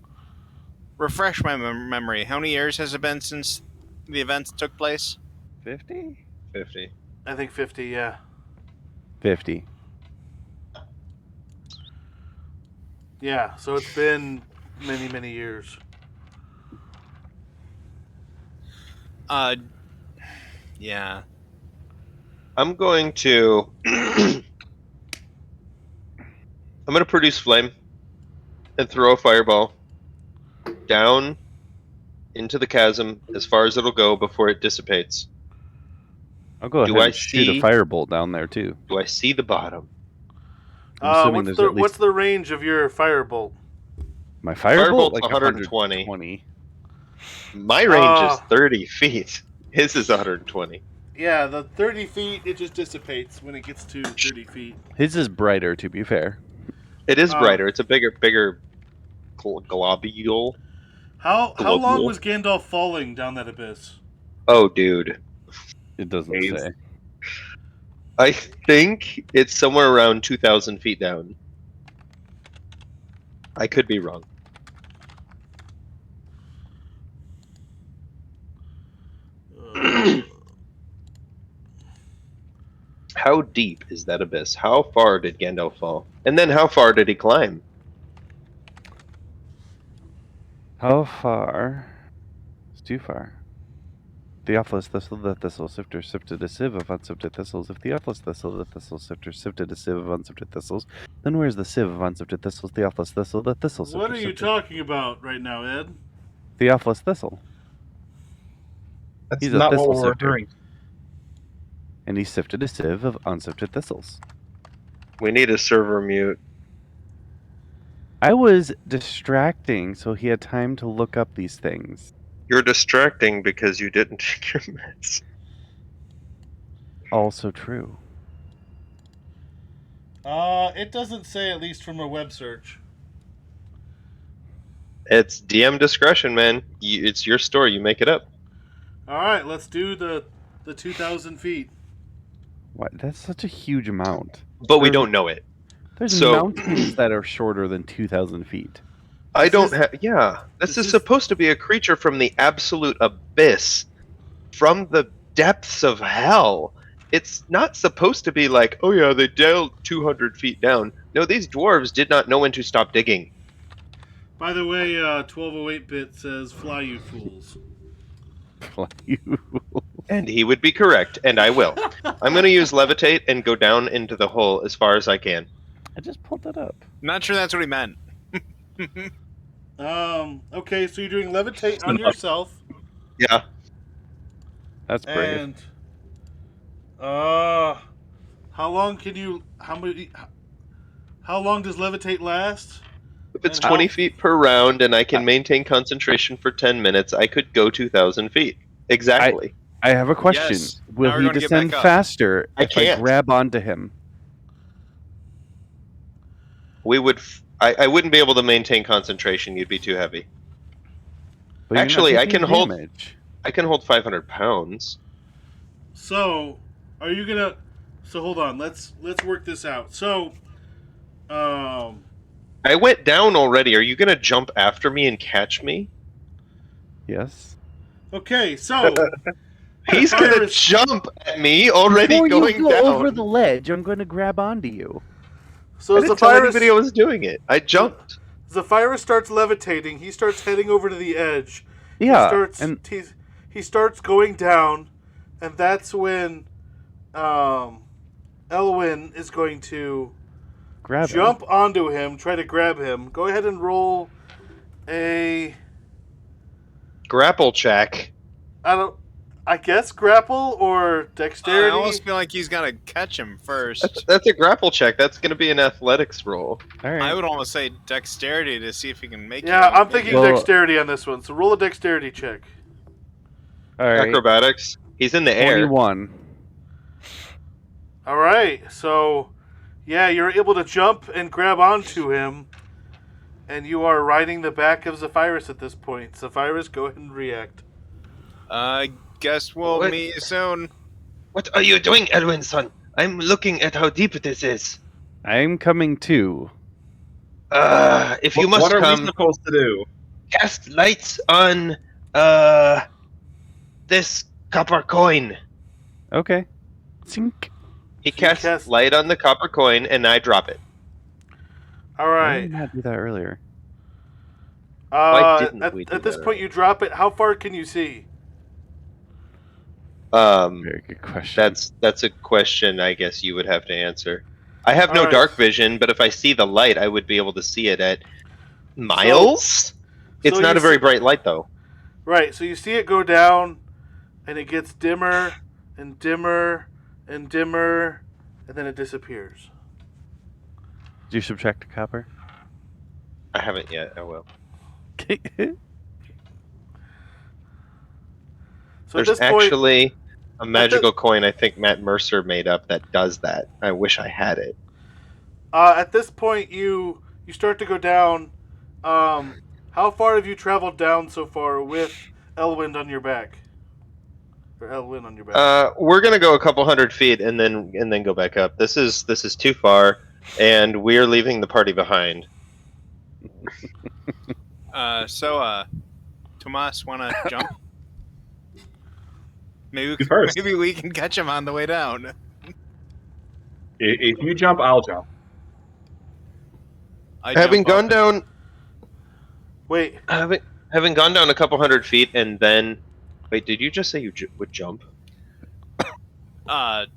refresh my memory. How many years has it been since the events took place? 50? 50. I think 50. Yeah. 50. Yeah. So it's been many years. Yeah. I'm going to... I'm going to produce flame and throw a fireball down into the chasm as far as it'll go before it dissipates. I'll go Do ahead I and shoot see- a firebolt down there too. Do I see the bottom? I'm assuming What's there's the at least what's the range of your firebolt? my firebolt Firebolt's like 120. 120. My range is Ah. 30 feet. His is 120. Yeah, the 30 feet it just dissipates when it gets to 30 feet. His is brighter, to be fair. It is Um, brighter. It's a bigger globule. How long Globule. was Gandalf falling down that abyss? Oh, dude. It doesn't Haze. say. I think it's somewhere around 2,000 feet down. I could be wrong. How deep is that abyss? How far did Gandalf fall? And then how far did he climb? How far? It's too far. Theophilus thistle, the thistle sifter sifted a sieve of unsifted thistles. If Theophilus thistle, the thistle sifter sifted a sieve of unsifted thistles, then where's the sieve of unsifted thistles? Theophilus thistle, the thistle sifter. What are you sifted- talking about right now, Ed? Theophilus thistle. That's He's a not what thistle we're sifter. referring to. and he sifted a sieve of unsifted thistles. We need a server mute. I was distracting, so he had time to look up these things. You're distracting because you didn't take your meds. Also true. It doesn't say, at least from a web search. It's DM discretion, man. It's your story. You make it up. All right, let's do the 2,000 feet. What? That's such a huge amount. But we don't know it. There's So- mountains that are shorter than 2,000 feet. I This don't is- have. Yeah, this this is is- supposed to be a creature from the absolute abyss, from the depths of hell. It's not supposed to be like, oh yeah, they delved 200 feet down. No, these dwarves did not know when to stop digging. By the way, 1208-bit says, fly, you fools. And he would be correct, and I will. I'm going to use levitate and go down into the hole as far as I can. I just pulled that up. Not sure that's what he meant. Okay, so you're doing levitate on yourself, Yeah. That's brave. and how long does levitate last? If it's And how- 20 feet per round and I can maintain concentration for 10 minutes, I could go 2,000 feet. Exactly. I have a question. Yes. Now Will we're he gonna get descend back up. faster I if can't. I grab onto him? I wouldn't be able to maintain concentration. You'd be too heavy. But you're not Actually, I taking can hold- damage. I can hold 500 pounds. So, are you gonna? So hold on. Let's work this out. So, I went down already. Are you going to jump after me and catch me? Yes. okay. So He's going to Virus- jump at me already Before going you go down. over the ledge, I'm going to grab onto you. so I as the didn't tell virus anybody I was doing it. I jumped. Zephyrus starts levitating. He starts heading over to the edge. Yeah, He starts going down, and that's when Elwyn is going to grab him. jump onto him, try to grab him. Go ahead and roll a Grapple check. I guess grapple or I dexterity. almost feel like he's gonna catch him first. That's a grapple check. That's going to be an athletics roll. All right. I would almost say dexterity to see if he can make it. Yeah, I'm thinking Well- dexterity on this one. So roll a dexterity check. All right. Acrobatics. He's in the air. 21. All right. So, yeah, you're able to jump and grab onto him, and you are riding the back of Zephyrus at this point. Zephyrus, go ahead and react. Guess we'll What? meet you soon. What are you doing, Elwin, son? I'm looking at how deep this is. I'm coming too. If you must what are come, we supposed to do? cast lights on this copper coin. Okay. Sink. He So you casts cast- light on the copper coin, and I drop it. All Why right. did I not do that earlier? Why didn't we do At this that point, you drop it. How far can you see? Very good question. That's a question I guess you would have to answer. I have no Alright. dark vision, but if I see the light, I would be able to see it at miles. It's so not you a very see- bright light, though. Right. So you see it go down, and it gets dimmer and dimmer and dimmer, and then it disappears. Did you subtract the copper? I haven't yet. I will. So at There's this point, actually a magical coin I think Matt Mercer made up that does that. I wish I had it. at this point, you start to go down. How far have you traveled down so far with Elwind on your back? Or Elwyn on your back? We're gonna go a couple hundred feet and then go back up. This is too far, and we're leaving the party behind. Tomas, wanna jump? Maybe You first. maybe we can catch him on the way down. If you jump, I'll jump. I Having jump up gone down, Wait. having gone down a couple hundred feet, and then wait, did you just say you would jump? I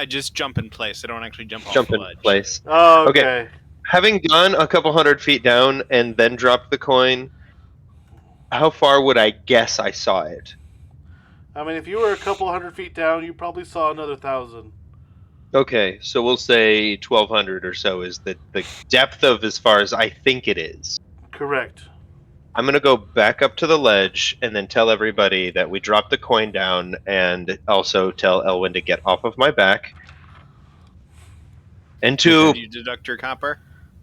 just jump in place. I don't actually jump off Jump the in ledge. place. Oh, Okay. okay. Having gone a couple hundred feet down and then dropped the coin, how far would I guess I saw it? I mean, if you were a couple 100 feet down, you probably saw another 1,000. Okay, so we'll say 1,200 or so is the depth of as far as I think it is. Correct. I'm going to go back up to the ledge and then tell everybody that we dropped the coin down and also tell Elwyn to get off of my back. And to... Did you deduct your copper?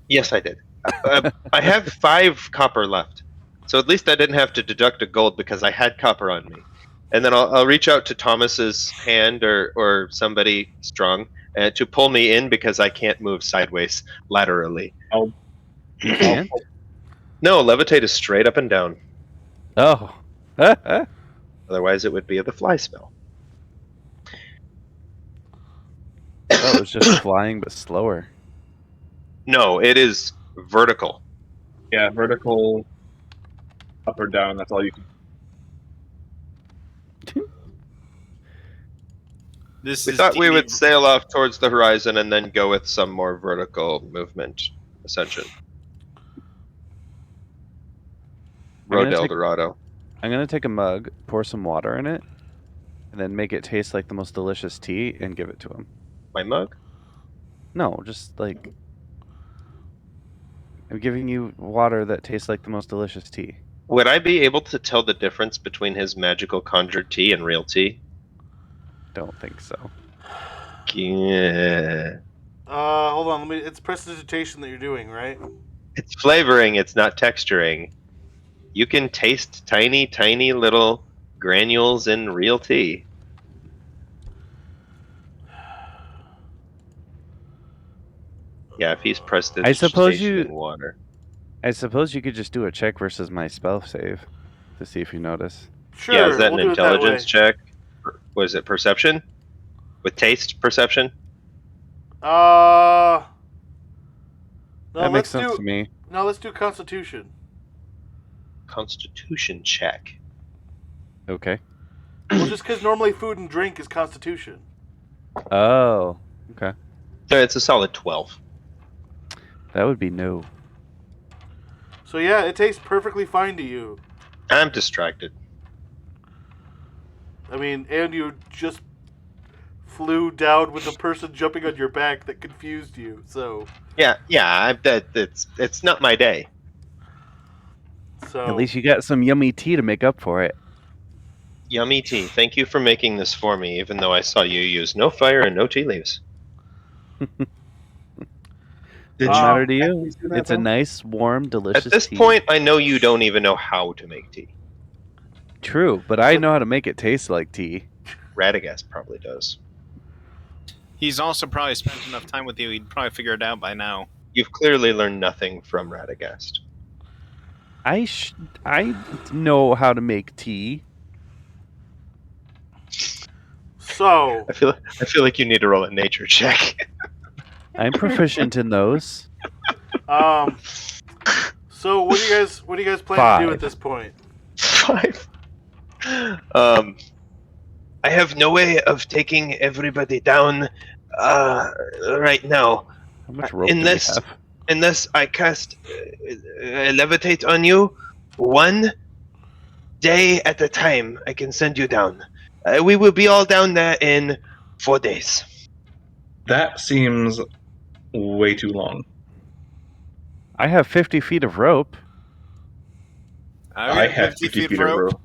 Yes, I did. I have 5 copper left. So at least I didn't have to deduct a gold because I had copper on me. And then I'll reach out to Thomas's hand or somebody strong to pull me in because I can't move sideways laterally. I'll You can't? No, levitate is straight up and down. Oh. That Otherwise, it would be the fly spell. was just flying, but slower. No, it is vertical. Yeah, vertical, up or down. That's all you can. This We is thought we D&D would sail off towards the horizon and then go with some more vertical movement ascension. Road gonna El take- Dorado. I'm going to take a mug, pour some water in it, and then make it taste like the most delicious tea and give it to him. My mug? No, just like... I'm giving you water that tastes like the most delicious tea. Would I be able to tell the difference between his magical conjured tea and real tea? Don't think so. Yeah. Hold on. It's prestidigitation that you're doing, right? It's flavoring, it's not texturing. You can taste tiny, tiny little granules in real tea. Yeah, if he's prestidigitation I suppose you- in water. I suppose you could just do a check versus my spell save to see if you notice. Sure. Yeah, is that we'll an do it that intelligence way. check? Was it perception? With taste perception? No, That makes let's sense do. to me. No, let's do Constitution. Constitution check. Okay. Well, just because normally food and drink is Constitution. Oh, okay. It's a solid 12. That would be no. So yeah, it tastes perfectly fine to you. I'm distracted. I mean, and you just flew down with a person jumping on your back that confused you. So It's not my day. At least you got some yummy tea to make up for it. Yummy tea. Thank you for making this for me, even though I saw you use no fire and no tea leaves. Doesn't Um, matter to you. It's a nice, warm, delicious At this tea. point, I know you don't even know how to make tea. True, but I know how to make it taste like tea. Radagast probably does. He's also probably spent enough time with you, he'd probably figure it out by now. You've clearly learned nothing from Radagast. I know how to make tea. So I feel like you need to roll a nature check. I'm proficient in those. So what do you guys plan to do at 5. this point? 5. I have no way of taking everybody down right now. How much rope Unless- do we have? Unless I cast levitate on you, one day at a time, I can send you down. We will be all down there in 4 days. That seems way too long. I have 50 feet of rope. I have 50 feet of rope.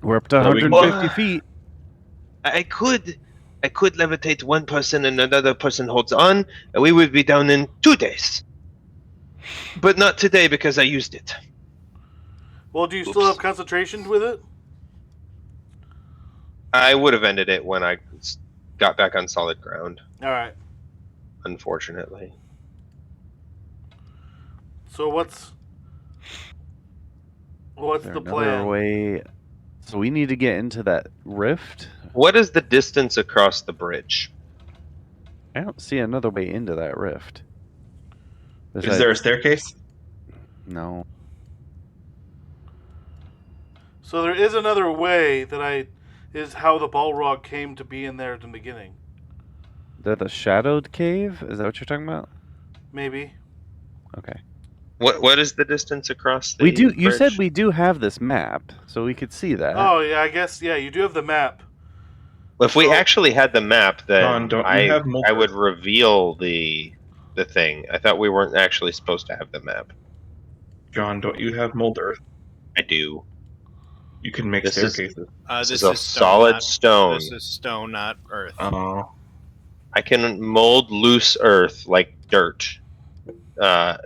We're up to Well, we- 150 feet. I could levitate one person and another person holds on, and we would be down in 2 days. But not today because I used it. Well, do you still have concentration with it? I would have ended it when I got back on solid ground, All right. unfortunately. So what's Is there the another plan? way? So we need to get into that rift. What is the distance across the bridge? I don't see another way into that rift. Is there a staircase? No. So there is another way that is how the Balrog came to be in there at the beginning. Is that the shadowed cave? Is that what you're talking about? Maybe. Okay. What is the distance across the We do. You said bridge? we do have this map, so we could see that. Oh yeah, I guess yeah. You do have the map. If we So- actually had the map, then John, don't you have I would Mulder? reveal the thing. I thought we weren't actually supposed to have the map. John, don't you have mold earth? I do. You can make This is- staircases. This is This a is solid stone. This is stone, not earth. Oh, I can mold loose earth like dirt.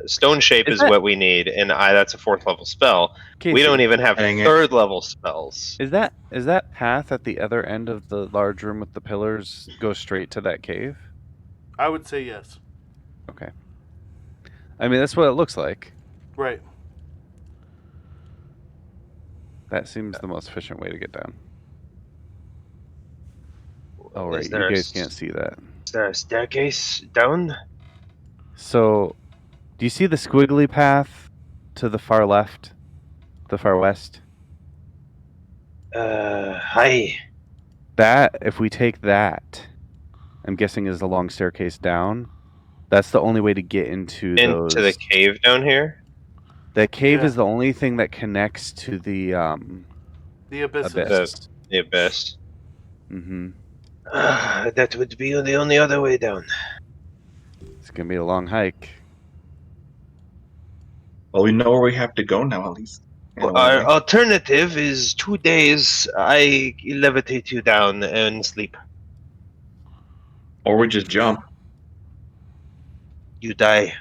Stone shape Is is that- what we need, and that's a 4th level spell. Casey, We don't even have Dang it. 3rd level spells. Is that path at the other end of the large room with the pillars go straight to that cave? I would say yes. Okay. I mean, that's what it looks like. Right. That seems the most efficient way to get down. Oh, right. Is You there guys can't see that. Is there a staircase down? So, do you see the squiggly path to the far left? The far west? Hi. That, if we take that, I'm guessing is the long staircase down. That's the only way to get into those. Into the cave down here? The cave Yeah. is the only thing that connects to the The abysses. abyss. The abyss. Mm-hmm. That would be the only other way down. It's gonna be a long hike. well, we know where we have to go now, at least. Well, our alternative is 2 days. I levitate you down and sleep. Or we just jump. You die.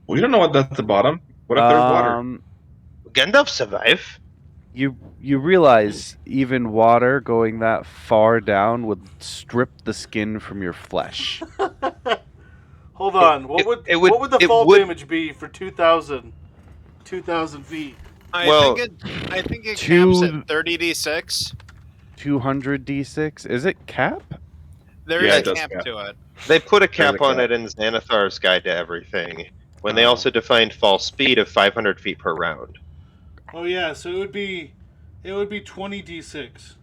We don't know what that's the bottom. What if there's water? Gandalf survive. You realize even water going that far down would strip the skin from your flesh. Hold on. What would the it fall would- damage be for 2,000 feet? Well, I think it two- caps at 30d6. 200 d6. Is it cap? There Yeah, is it a does cap cap. to it. They put a cap There's a on cap. it in Xanathar's Guide to Everything, when they Oh. also defined fall speed of 500 feet per round. Oh yeah, so it would be 20d6.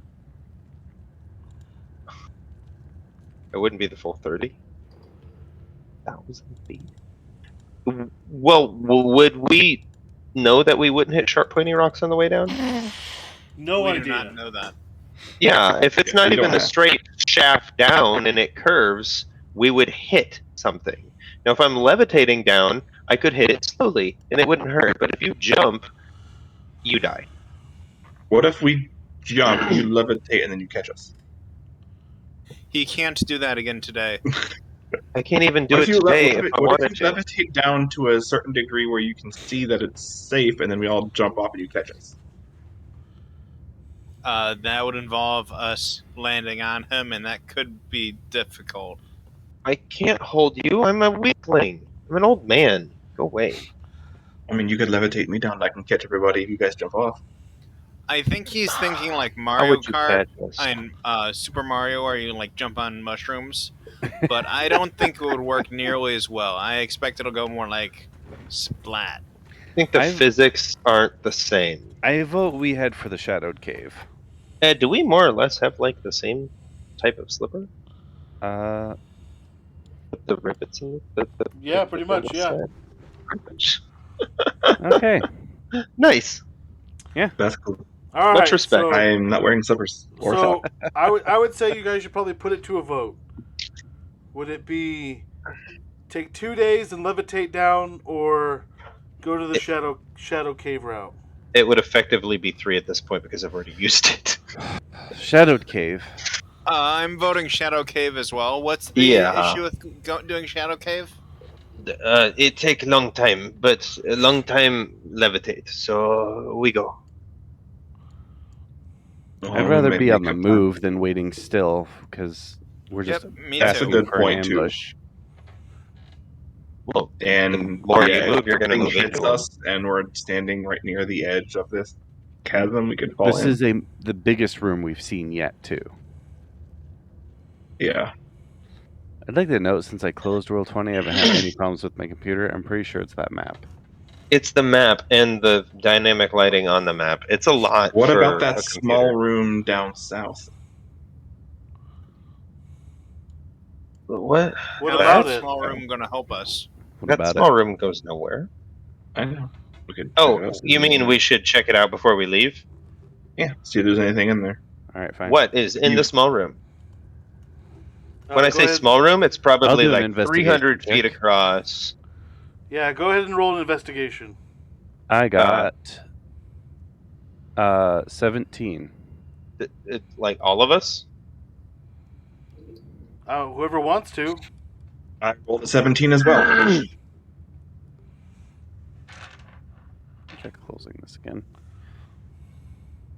It wouldn't be the full 30. 1,000 feet. Well, would we know that we wouldn't hit sharp, pointy rocks on the way down? No we idea. do not know that. Yeah, if it's not We don't even a have- straight shaft down and it curves, we would hit something. Now, if I'm levitating down, I could hit it slowly and it wouldn't hurt. But if you jump, you die. What if we jump, you levitate, and then you catch us? He can't do that again today. I can't even do What it if you today if I what wanted if you to. levitate down to a certain degree where you can see that it's safe, and then we all jump off and you catch us? That would involve us landing on him, and that could be difficult. I can't hold you. I'm a weakling. I'm an old man. Go away. I mean, you could levitate me down, and I can catch everybody if you guys jump off. I think he's thinking like How Mario would you Kart catch us? and Super Mario, where you like jump on mushrooms. But I don't think it would work nearly as well. I expect it'll go more like splat. I think the I've- physics aren't the same. I vote we head for the shadowed cave. Do we more or less have like the same type of slipper? Uh, With the rivets in it? The Yeah, pretty much, yeah. Rivets. okay. Nice. That's cool. All right. Much respect. So, I'm not wearing slippers or so socks. I would say you guys should probably put it to a vote. Would it be take 2 days and levitate down, or go to the shadow cave route? It would effectively be 3 at this point because I've already used it. Shadowed cave. I'm voting Shadow Cave as well. What's the Yeah. issue with doing Shadow Cave? It take long time, but a long time levitate. So we go. I'd rather be on the move than waiting still, because we're just Yep, me That's a too. good for an point, too. ambush. Well, And the more you move, you're gonna something move hits into them. us, and we're standing right near the edge of this chasm. We could fall This in. is the biggest room we've seen yet, too. Yeah. I'd like to note, since I closed Roll20, I haven't had any problems with my computer. I'm pretty sure it's that map. It's the map and the dynamic lighting on the map. It's a lot. What for about that a small computer. room down south? What? What How about is it? small room going to help us? What That about small it? room goes nowhere. I know. We could. check Oh, it out, see you if there's mean we should check it out before we leave? Yeah. See if there's anything in there. All right, fine. What is in You- the small room? When I Go say ahead. small room, it's probably do an like investigation 300 feet check. across. Yeah, go ahead and roll an investigation. I got 17. Like all of us? Whoever wants to. I rolled a 17 as well. Check closing this again.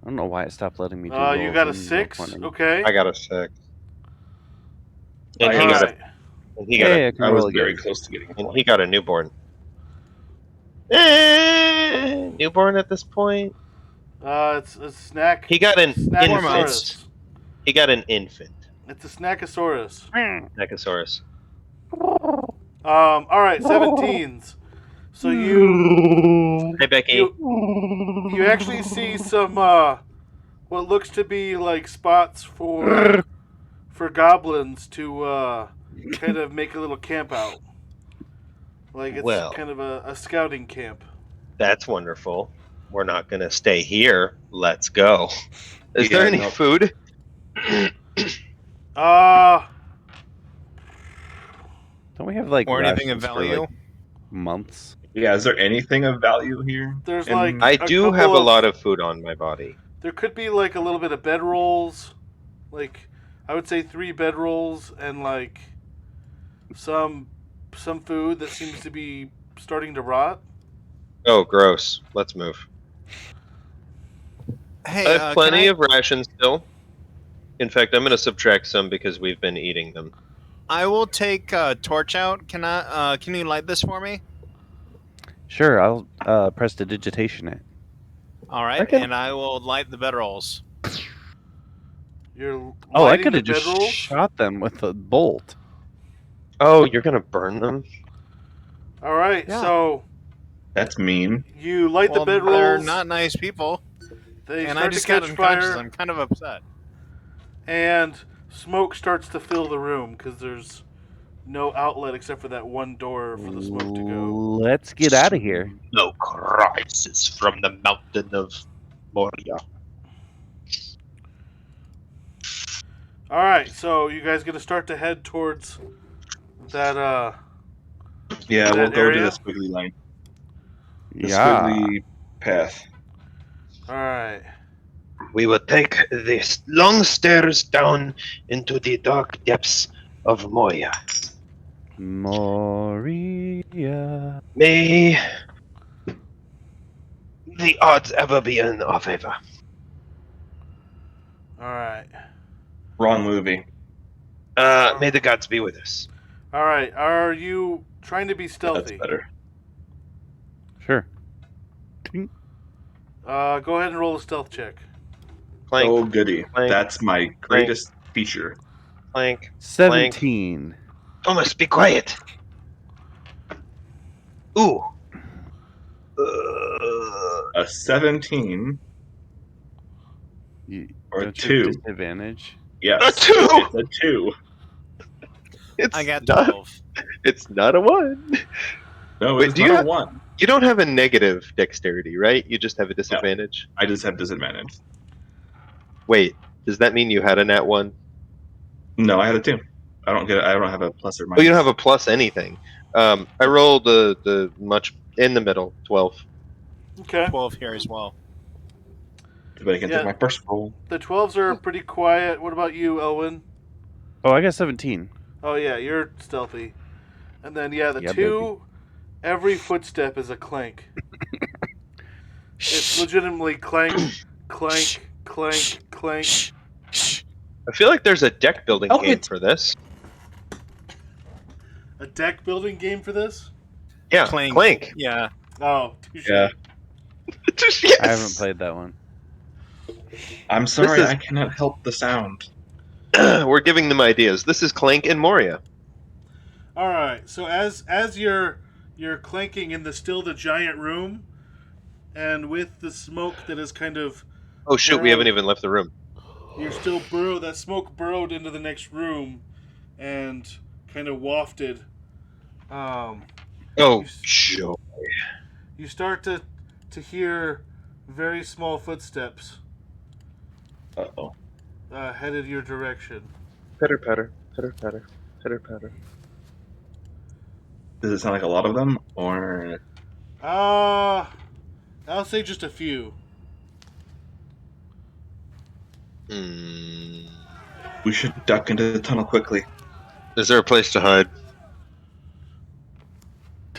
I don't know why it stopped letting me do You rolls got a in 6. Roll20. Okay. I got a 6. I And he got got Alright. and he got Hey, a, I can I roll was again. very close to getting a and four. he got a newborn. Newborn at this point? It's a snack. He got an infant. Snackosaurus. He got an infant. It's a snackosaurus. Nechosaurus. Alright, 17s. So you Hey, Becky. you actually see some what looks to be like spots for goblins to kind of make a little camp out. Like it's Well. kind of a scouting camp. That's wonderful. We're not going to stay here. Let's go. Is there any no. food? Don't we have like Or anything of rations for, value? like, months? Yeah, is there anything of value here? There's And like I a do couple have a of- lot of food on my body. There could be like a little bit of bedrolls, like I would say 3 bedrolls and like some food that seems to be starting to rot. Oh, gross. Let's move. Hey, I have plenty can of rations still. In fact, I'm going to subtract some because we've been eating them. I will take torch out. Can you light this for me? Sure, I'll prestidigitation it. All right, Okay. and I will light the bedrolls. You're Oh, I lighting could the have just bedrolls? shot them with a bolt. Oh, you're going to burn them? All right, Yeah. so That's mean. you light Well, the they're bedrolls. not nice people, They and I start just to got catch unconscious. fire, I'm kind of upset. and smoke starts to fill the room because there's no outlet except for that one door for the smoke to go. Let's get out of here. Smoke rises from the mountain of Moria. All right, so you guys gonna start to head towards that Yeah, That we'll go area? to the squiggly line. The Yeah. squiggly path. All right. We will take the long stairs down into the dark depths of Moria. Moria. May the odds ever be in our favor. All right. Wrong movie. May the gods be with us. All right. Are you trying to be That's stealthy? better. Sure. Go ahead and roll a stealth check. Clank, Oh, goody. Clank. That's my greatest feature. clank. 17. Thomas, be quiet. Ooh. A 17 You, or don't you have 2. disadvantage? Yes. A 2! It's a 2. It's I got not, 12. It's not a 1. No, Wait, it's do you not a have- 1. You don't have a negative dexterity, right? You just have a disadvantage. I just have disadvantage. Wait, does that mean you had a nat 1? No, I had a 2. I don't have a plus or minus. Oh, you don't have a plus anything. I rolled the much in the middle, 12. Okay. 12 here as well. But I can Yeah. take my first roll. The 12s are pretty quiet. What about you, Elwin? Oh, I got 17. Oh yeah, you're stealthy. And then yeah, the Yeah, 2. Every footstep is a clank. It's legitimately clank, clank, clank, clank. I feel like there's a deck building Oh, game it's- for this. A deck building game for this? Yeah, Clank. Clank. Yeah. Oh, touche. Yeah. Yes. I haven't played that one. I'm sorry, is- I cannot help the sound. We're giving them ideas. This is Clank and Moria. All right. So as you're clanking in the giant room, and with the smoke that is kind of Oh shoot, we haven't even left the room. you're still that smoke burrowed into the next room, and kind of wafted. Oh, joy. you start to hear very small footsteps Uh-oh. headed your direction. Pitter patter, pitter patter, pitter patter. Does it sound like a lot of them, or I'll say just a few. Hmm. we should duck into the tunnel quickly? Is there a place to hide?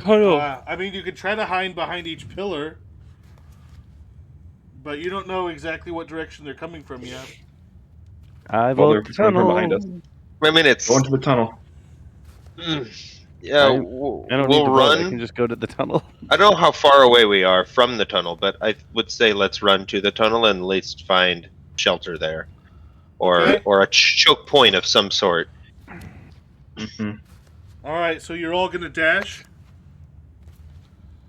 I mean, you could try to hide behind each pillar, but you don't know exactly what direction they're coming from yet. I Well, vote they're coming from tunnel. behind us. I mean, it's Go into the tunnel. I yeah. don't need We'll to vote. I run. can just go to the tunnel. I don't know how far away we are from the tunnel, but I would say let's run to the tunnel and at least find shelter there, Okay. or a choke point of some sort. Mm-hmm. All right, so you're all gonna dash.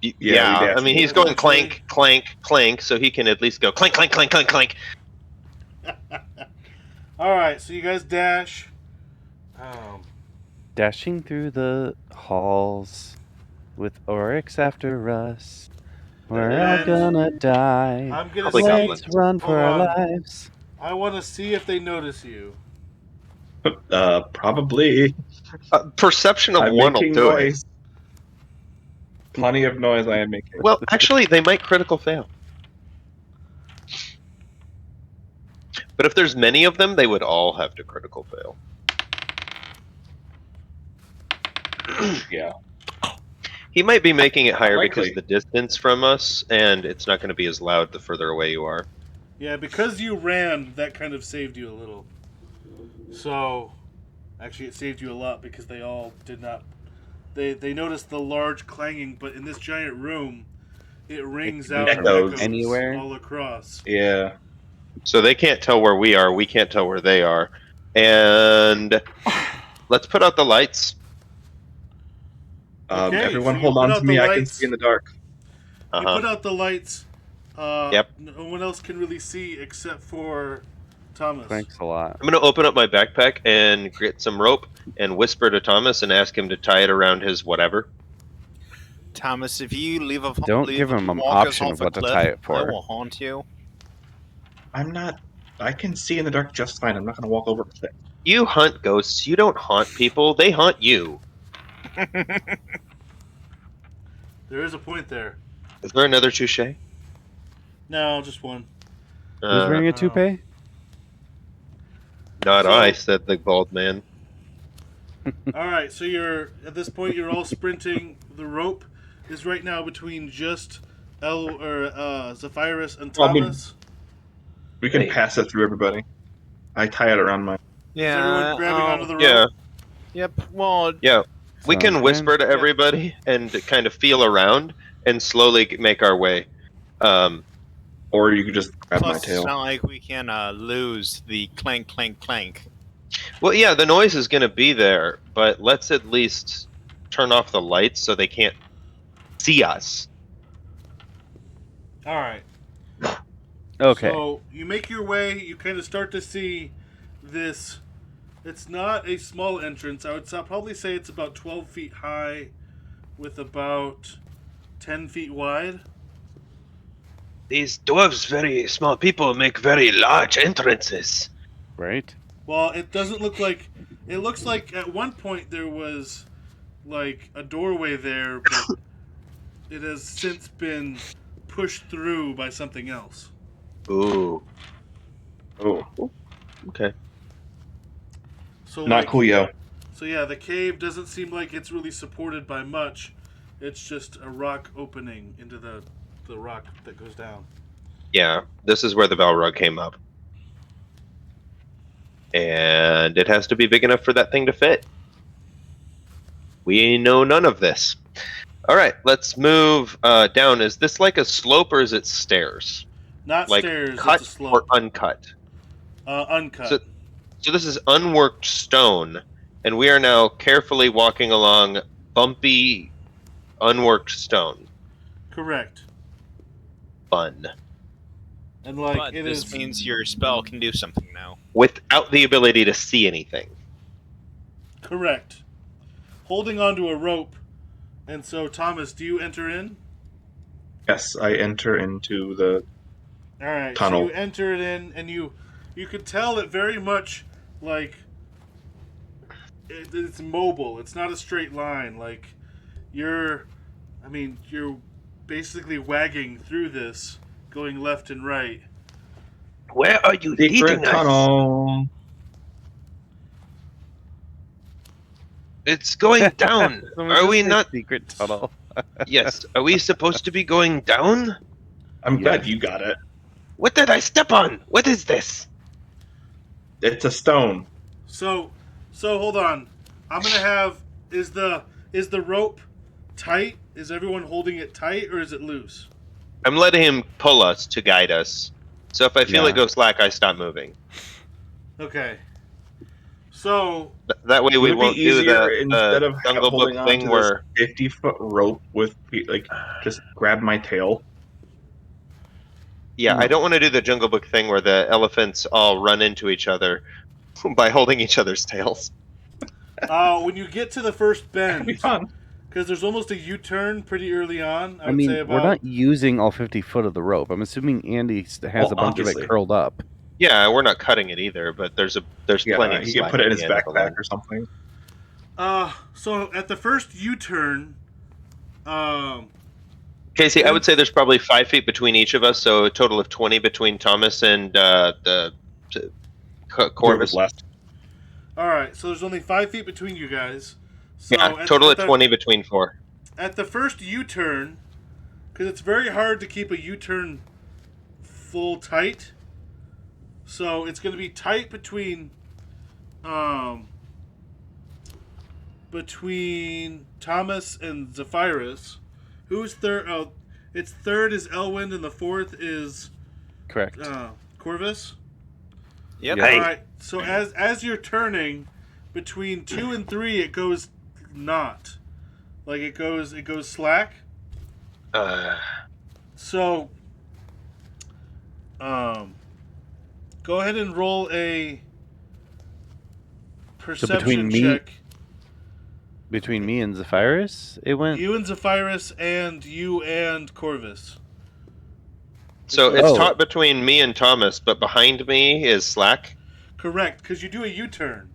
we Yeah, dash I mean he's together. going clank, clank, clank, so he can at least go clank, clank, clank, clank, clank. All right, so you guys dash. Dashing through the halls with Oryx after us. We're all And gonna die. I'm gonna Probably see. goblins. Let's run for Hold our on. lives. I want to see if they notice you. Probably. Perception of I'm one will making do it. noise. Plenty of noise I am making. Well, actually, they might critical fail. But if there's many of them, they would all have to critical fail. Yeah. He might be making it higher because Likely. of the distance from us, and it's not going to be as loud the further away you are. Yeah, because you ran, that kind of saved you a little. So, actually, it saved you a lot because they all did not. They noticed the large clanging, but in this giant room, it rings out and echoes. echoes Anywhere. all across. Yeah. So they can't tell where we are, we can't tell where they are. And let's put out the lights. Okay, Everyone so you hold put on out to the me. I can lights. see in the dark. You Uh-huh. put out the lights. Yep. No one else can really see except for Thomas. Thanks a lot. I'm going to open up my backpack and get some rope and whisper to Thomas and ask him to tie it around his whatever. Thomas, if you Don't give him an walk us option off of a what to cliff, tie it I for. will haunt you. I'm not. I can see in the dark just fine. I'm not going to walk over a cliff. You hunt ghosts. You don't haunt people. They haunt you. There is a point there. Is there another touche? No, just one. Who's wearing a toupee? Not So- I, said the bald man. All right, so you're at this point. You're all sprinting. The rope is right now between just Zephyrus and Well, I mean- Thomas. We can Hey. pass it through everybody. I tie it around my. Is everyone grabbing onto the rope? Yeah, Yep. Well, yeah. We can Sounds whisper to good. everybody and kind of feel around and slowly make our way. Or you could just grab my plus it's tail. not like we can lose the clank, clank, clank. Well, yeah, the noise is going to be there, but let's at least turn off the lights so they can't see us. All right. Okay. So you make your way. You kind of start to see this. It's not a small entrance. I would probably say it's about 12 feet high, with about 10 feet wide. These dwarves, very small people, make very large entrances. Right? Well, it doesn't look like. It looks like at one point there was like a doorway there, but it has since been pushed through by something else. Ooh, Oh, okay. So not like, cool, yo. So yeah, the cave doesn't seem like it's really supported by much. It's just a rock opening into the rock that goes down. Yeah, this is where the Valrug came up. And it has to be big enough for that thing to fit. We know none of this. All right, let's move down. Is this like a slope or is it stairs? Not Like stairs, cut it's a or slope. uncut? Uncut. So this is unworked stone, and we are now carefully walking along bumpy, unworked stone. Correct. Fun. And like but it this is means your spell can do something now. Without the ability to see anything. correct. Holding onto a rope. And so Thomas, do you enter in? Yes, I enter into the All right, tunnel. so you enter it in, and you could tell it very much like it's mobile. It's not a straight line. Like you're basically wagging through this, going left and right. Where are you Secret leading us? tunnel. It's going down. Someone Are just we say not? secret tunnel? Yes. Are we supposed to be going down? I'm Yeah. glad you got it. What did I step on? What is this? It's a stone. So hold on. I'm gonna have is the rope tight? Is everyone holding it tight or is it loose? I'm letting him pull us to guide us. So if I feel Yeah. it go slack, I stop moving. Okay. So That way we Would it won't be do easier the instead of Jungle holding Book on thing to where this 50-foot rope with like just grab my tail? yeah, I No. don't want to do the Jungle Book thing where the elephants all run into each other by holding each other's tails. when you get to the first That'd be bend, fun. because there's almost a U-turn pretty early on. I I would mean, say we're about not using all 50 foot of the rope. I'm assuming Andy has Well, a bunch of obviously. it curled up. Yeah, we're not cutting it either, but there's Yeah, plenty of he can slack put it at in the his end of the backpack line. or something. So at the first U-turn, Casey, I would say there's probably 5 feet between each of us, so a total of 20 between Thomas and Whoever's Corvus. left. all right. So there's only 5 feet between you guys. So Yeah, total of 20 between 4. At the first U-turn, because it's very hard to keep a U-turn full tight. So it's going to be tight between Thomas and Zephyrus. Who's third? Oh, it's third is Elwind and the fourth is Correct. Corvus. Yep. Yeah. Hey. All right. So as you're turning between 2 and 3, it goes not like it goes slack. So, go ahead and roll a perception check. Between me and Zephyrus, it went. You and Zephyrus, and you and Corvus. So it's Oh. taut between me and Thomas, but behind me is slack. Correct, because you do a U-turn.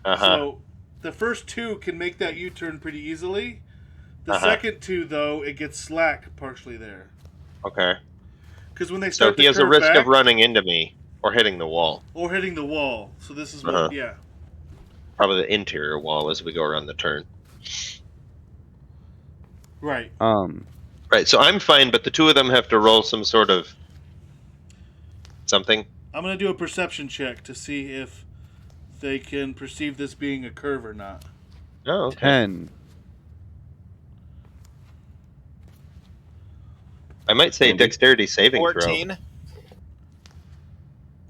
Uh-huh. So the first 2 can make that U-turn pretty easily. The second 2, though, it gets slack partially there. Okay. Because when they So start he to has a curve risk back, of running into me or hitting the wall. or hitting the wall. So this is what, Uh-huh. yeah. Probably the interior wall as we go around the turn. Right. Right, so I'm fine, but the two of them have to roll some sort of something. I'm going to do a perception check to see if they can perceive this being a curve or not. Oh, okay. 10. I might say dexterity saving 14.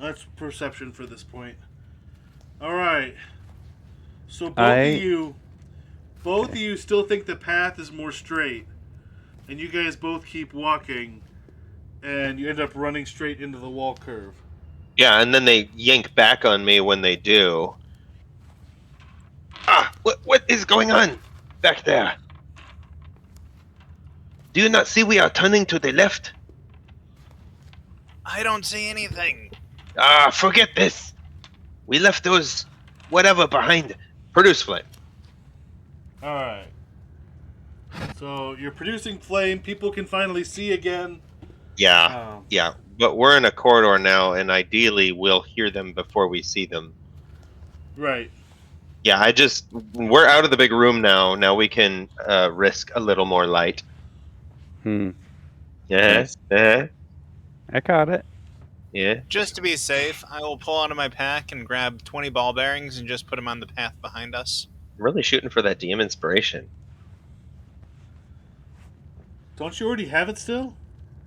That's perception for this point. All right. So both of you still think the path is more straight, and you guys both keep walking, and you end up running straight into the wall curve. Yeah, and then they yank back on me when they do. Ah, what is going on back there? Do you not see we are turning to the left? I don't see anything. Ah, forget this. We left those whatever behind. Produce flame. All right. So you're producing flame. People can finally see again. Yeah, yeah. But we're in a corridor now, and ideally we'll hear them before we see them. Right. Yeah, we're out of the big room now. Now we can risk a little more light. Yeah, I caught it. yeah. Just to be safe, I will pull out of my pack and grab 20 ball bearings and just put them on the path behind us. Really shooting for that DM inspiration. Don't you already have it still?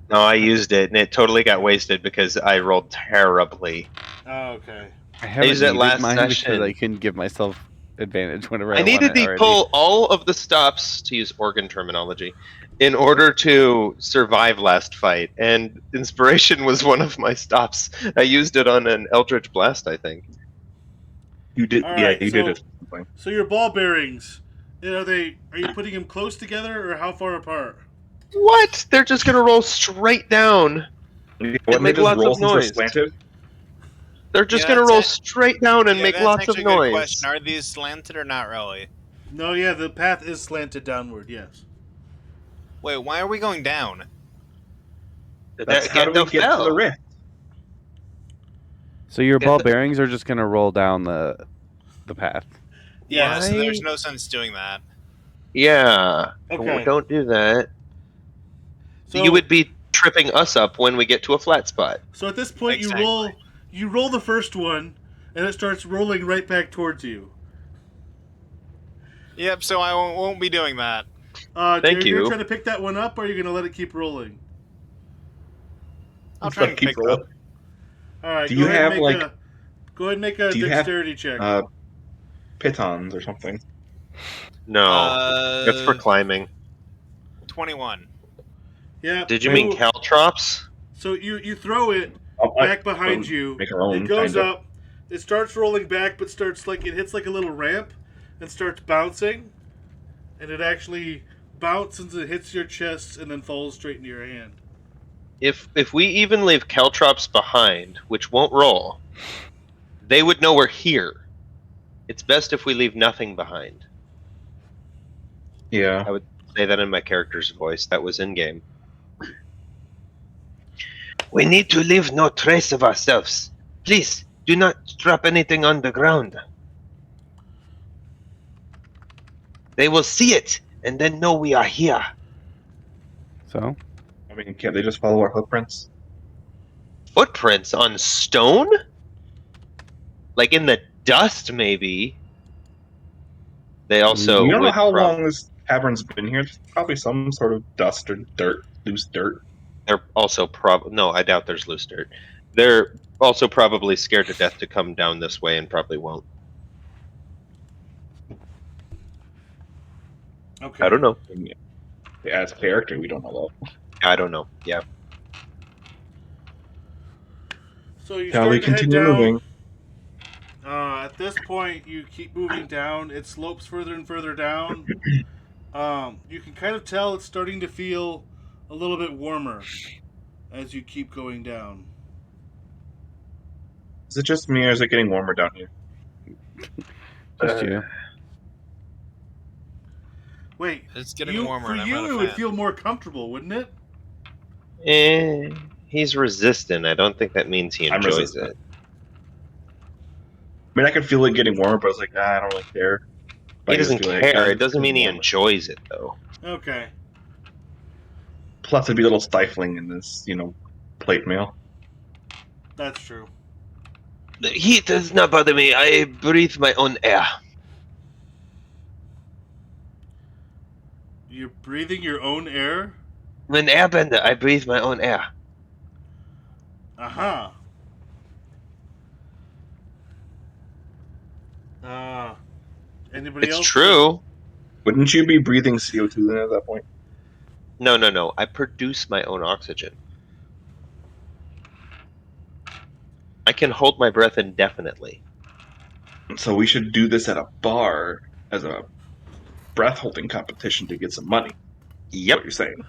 No, I used it, and it totally got wasted because I rolled terribly. Oh, okay. I haven't used it needed last mine session. because I can give myself advantage whenever I I want needed it to already. pull all of the stops, to use organ terminology, in order to survive last fight, and inspiration was one of my stops. I used it on an Eldritch Blast, I think. You did, All yeah, right, you did it. So your ball bearings, are you putting them close together or how far apart? What? They're just gonna roll straight down. Wouldn't they make just lots roll of since they're noise. slanted? They're just Yeah, gonna that's roll it. straight down and Yeah, make that's lots of actually a good noise. question. Are these slanted or not really? No, yeah, the path is slanted downward. Yes. Wait, why are we going down? That's how do we Gandalf get to the fell. rift? So your Yeah, ball bearings are just gonna roll down the path. Yeah, so Why? there's no sense doing that. Yeah. Okay. Don't do that. So You would be tripping us up when we get to a flat spot. So at this point, Exactly. you roll the first one, and it starts rolling right back towards you. Yep, so I won't be doing that. Thank You're you. gonna try to pick that one up, or are you gonna let it keep rolling? I'll Let's try let and keep pick rolling. up. All right. Do you have, go ahead and make a do you have, dexterity check. pitons or something? No. That's for climbing. 21. Yeah. Did you mean caltrops? So you throw it Oh, back behind you. Make our own, It goes kinda. up. It starts rolling back, but starts like it hits like a little ramp, and starts bouncing, and it actually bounces and hits your chest, and then falls straight into your hand. If we even leave caltrops behind, which won't roll, they would know we're here. It's best if we leave nothing behind. Yeah. I would say that in my character's voice. That was in game. We need to leave no trace of ourselves. Please, do not drop anything on the ground. They will see it and then know we are here. So I mean, can't they just follow our footprints? Footprints on stone? Like in the dust, maybe. They also You don't know would how long this cavern's been here. There's probably some sort of dust or dirt, loose dirt. They're also no, I doubt there's loose dirt. They're also probably scared to death to come down this way and probably won't. Okay. I don't know. As character, we don't know that. I don't know. Yeah. So you Shall start we to head continue down. moving? At this point, you keep moving down. It slopes further and further down. You can kind of tell it's starting to feel a little bit warmer as you keep going down. Is it just me, or is it getting warmer down here? just you. Wait, It's getting warmer. and I'm not it a would fan. feel more comfortable, wouldn't it? He's resistant. I don't think that means he I'm enjoys resistant. it. I mean, I can feel it getting warmer, but I was like, I don't really care. But He I just doesn't feel like, care. It it's doesn't mean he warmer. enjoys it, though. Okay. Plus, it'd be a little stifling in this, plate mail. That's true. The heat does not bother me. I breathe my own air. You're breathing your own air? I'm an airbender. I breathe my own air. Aha. Anybody It's else? true. Wouldn't you be breathing CO2 then at that point? No. I produce my own oxygen. I can hold my breath indefinitely. So we should do this at a bar as a breath holding competition to get some money. Is Yep. what you're saying.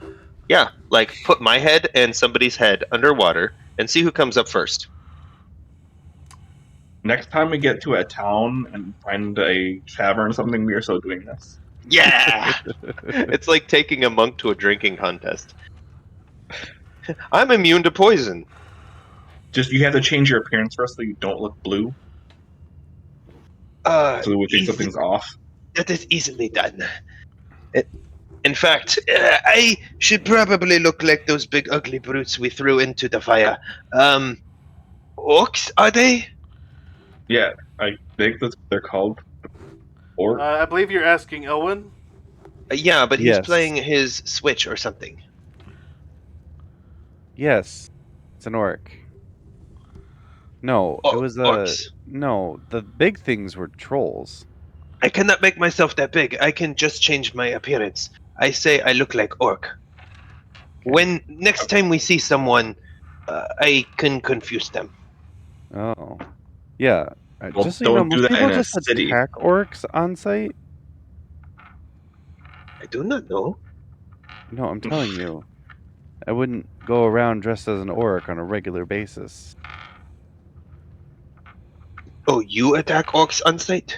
Yeah, like put my head and somebody's head underwater and see who comes up first. Next time we get to a town and find a tavern or something, we are so doing this. Yeah! It's like taking a monk to a drinking contest. I'm immune to poison. Just you have to change your appearance first so you don't look blue. So we think something's off. That is easily done. In fact, I should probably look like those big ugly brutes we threw into the fire. Orcs, are they? Yeah, I think that's what they're called. Or I believe you're asking Owen. Yeah, but he's Yes. playing his Switch or something. Yes, it's an orc. No, it was Orcs. no. The big things were trolls. I cannot make myself that big. I can just change my appearance. I say I look like orc. When next time we see someone, I can confuse them. Oh, yeah. Well, just so you know, don't do most that people in a just city. attack orcs on site. I do not know. No, I'm telling you. I wouldn't go around dressed as an orc on a regular basis. Oh, you attack orcs on sight?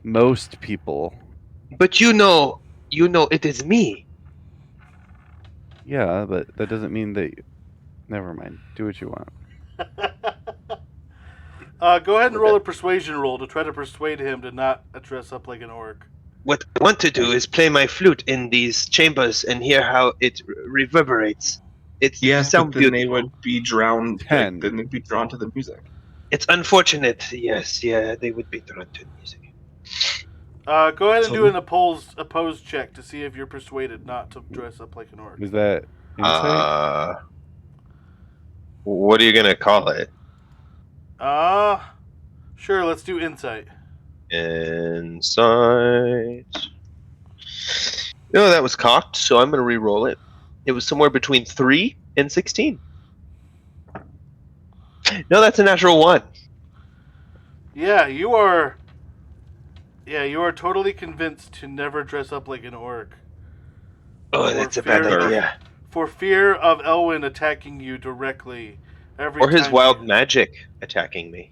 Most people. But you know it is me. Yeah, but that doesn't mean that... Never mind. Do what you want. Go ahead and roll a persuasion roll to try to persuade him to not dress up like an orc. What I want to do is play my flute in these chambers and hear how it reverberates. It Yes, but sounds then beautiful. they would be drawn. 10. Then they'd be drawn to the music. It's unfortunate. Yes, yeah, they would be drawn to the music. Go ahead and So- do an opposed check to see if you're persuaded not to dress up like an orc. Is that insight? What are you gonna call it? Sure, let's do insight. Insight. No, that was cocked, so I'm gonna re-roll it. It was somewhere between 3 and 16. No, that's a natural 1. Yeah, you are totally convinced to never dress up like an orc. Oh, For that's a fear bad of- idea. For fear of Elwyn attacking you directly every Or his time wild you- magic attacking me.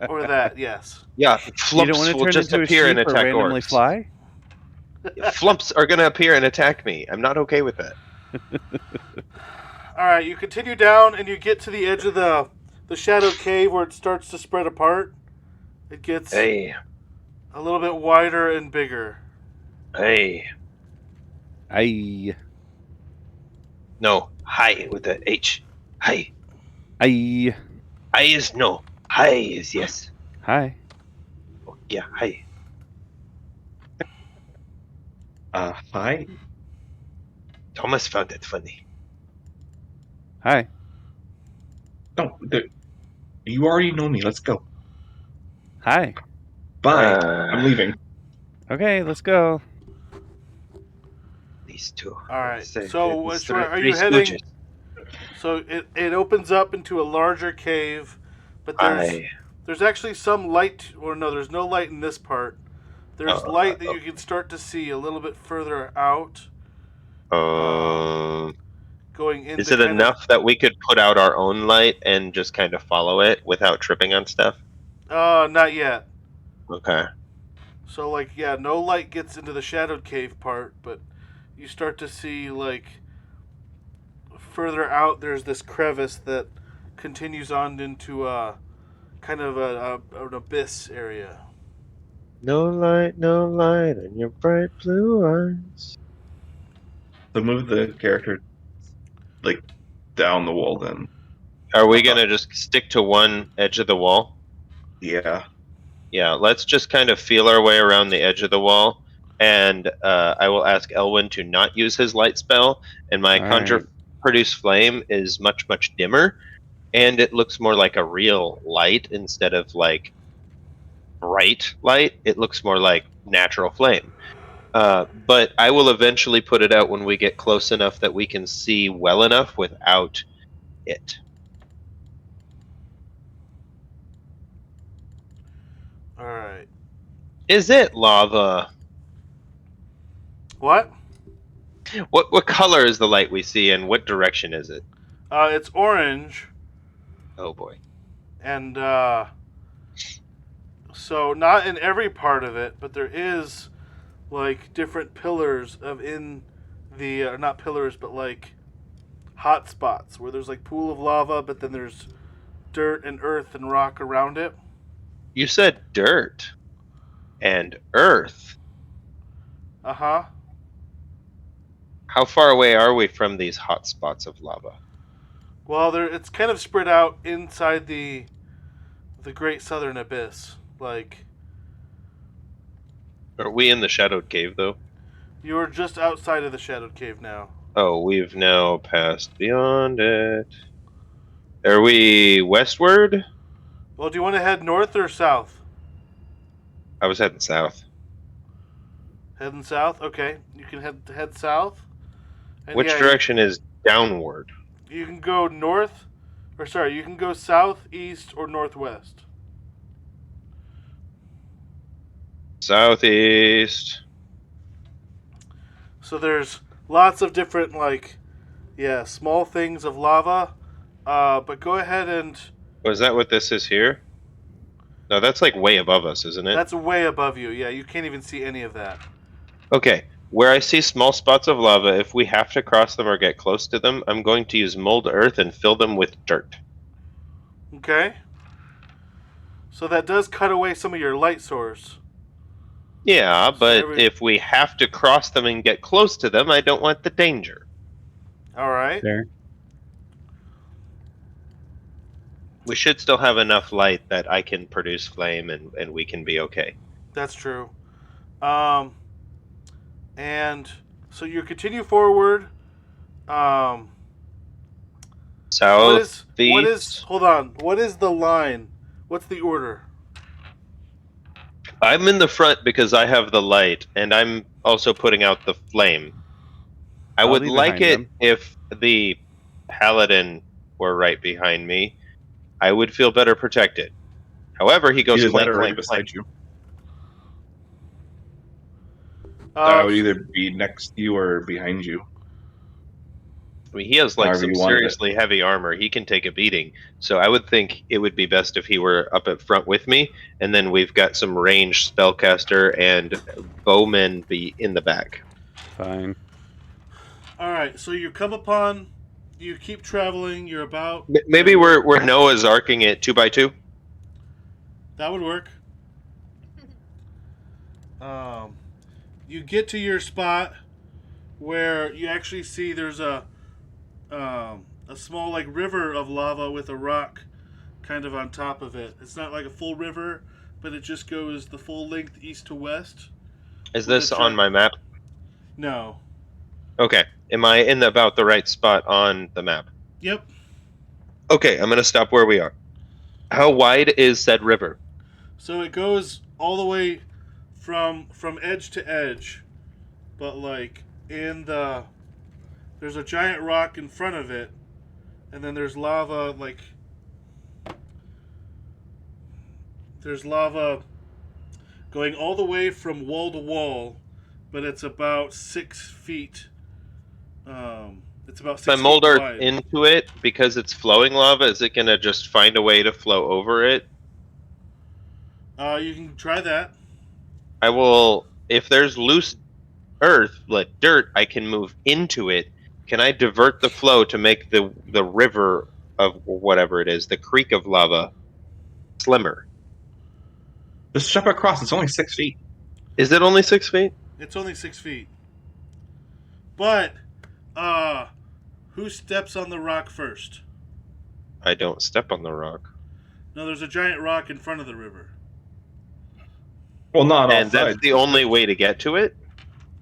Or that, yes. Yeah, You don't flumps want to will turn just into a appear and sheep or attack randomly orcs. fly? Flumps are gonna appear and attack me. I'm not okay with that. Alright, you continue down and you get to the edge of the shadow cave where it starts to spread apart. It gets Hey, a little bit wider and bigger. hey. Aye. No, hi with the H. Hi. Aye. I is no. Hi is yes. Hi. Oh, yeah, hi. Hi. Thomas found it funny. Hi. No, you already know me. Let's go. Hi. Bye. Uh, I'm leaving. Okay, let's go. These two. Alright, Say, so it's are three you heading? stooges. So it opens up into a larger cave, but there's actually some light, or no, there's no light in this part. There's light that you can start to see a little bit further out, going into. Is it enough that we could put out our own light and just kind of follow it without tripping on stuff? Not yet. Okay. So no light gets into the shadowed cave part, but you start to see further out. There's this crevice that continues on into kind of an abyss area. No light in your bright blue eyes. So move the character down the wall then. Are we gonna just stick to one edge of the wall? Yeah. Yeah, let's just kind of feel our way around the edge of the wall, and I will ask Elwyn to not use his light spell, and my All conjure right. produce flame is much, much dimmer, and it looks more like a real light instead of bright light. It looks more like natural flame. But I will eventually put it out when we get close enough that we can see well enough without it. All right. Is it lava? What? What color is the light we see, and what direction is it? It's orange, Oh boy. and so not in every part of it, but there is different pillars in the not pillars, but hot spots where there's pool of lava, but then there's dirt and earth and rock around it. You said dirt and earth. Uh-huh. How far away are we from these hot spots of lava? Well, it's kind of spread out inside the Great Southern Abyss. Are we in the shadowed cave, though? You are just outside of the shadowed cave now. Oh, we've now passed beyond it. Are we westward? Well, do you want to head north or south? I was heading south. Heading south? Okay. You can head south. And Which yeah, direction is downward? You can go north, you can go south, east, or northwest. Southeast. So there's lots of different small things of lava. But go ahead and Was that what this is here? No, that's like way above us, isn't it? that's way above you. Yeah, you can't even see any of that. Okay. Where I see small spots of lava, if we have to cross them or get close to them, I'm going to use mold earth and fill them with dirt. Okay. So that does cut away some of your light source. Yeah, but every- if we have to cross them and get close to them, I don't want the danger. All right. Fair. We should still have enough light that I can produce flame and we can be okay. That's true. And so you continue forward. South, What is? Hold on. What is the line? What's the order? I'm in the front because I have the light, and I'm also putting out the flame. I I'll would be like behind it them. if the paladin were right behind me. I would feel better protected. However, he goes Either that flank, or right flank, beside flank. you. I Uh, would either be next to you or behind you. I mean, he has like However some you wanted it. seriously heavy armor. He can take a beating. So I would think it would be best if he were up at front with me, and then we've got some ranged spellcaster and bowmen be in the back. Fine. all right. So you come upon. You keep traveling. You're about. Maybe we're Noah's arcing it 2x2. That would work. You get to your spot where you actually see there's a small river of lava with a rock kind of on top of it. It's not like a full river, but it just goes the full length east to west. Is With this a on giant- my map? No. Okay. Am I in about the right spot on the map? Yep. Okay, I'm going to stop where we are. How wide is said river? So it goes all the way from edge to edge, but there's a giant rock in front of it, and then there's lava there's lava going all the way from wall to wall, but it's about 6 feet. It's about 6 My feet mold earth wide. into it because it's flowing lava. Is it going to just find a way to flow over it? You can try that. I will. If there's loose earth, like dirt, I can move into it. Can I divert the flow to make the river of whatever it is, the creek of lava, slimmer? Just jump across. It's only 6 feet. Is it only 6 feet? It's only 6 feet. But, who steps on the rock first? I don't step on the rock. No, there's a giant rock in front of the river. Well, not on all And that's sides. the only way to get to it?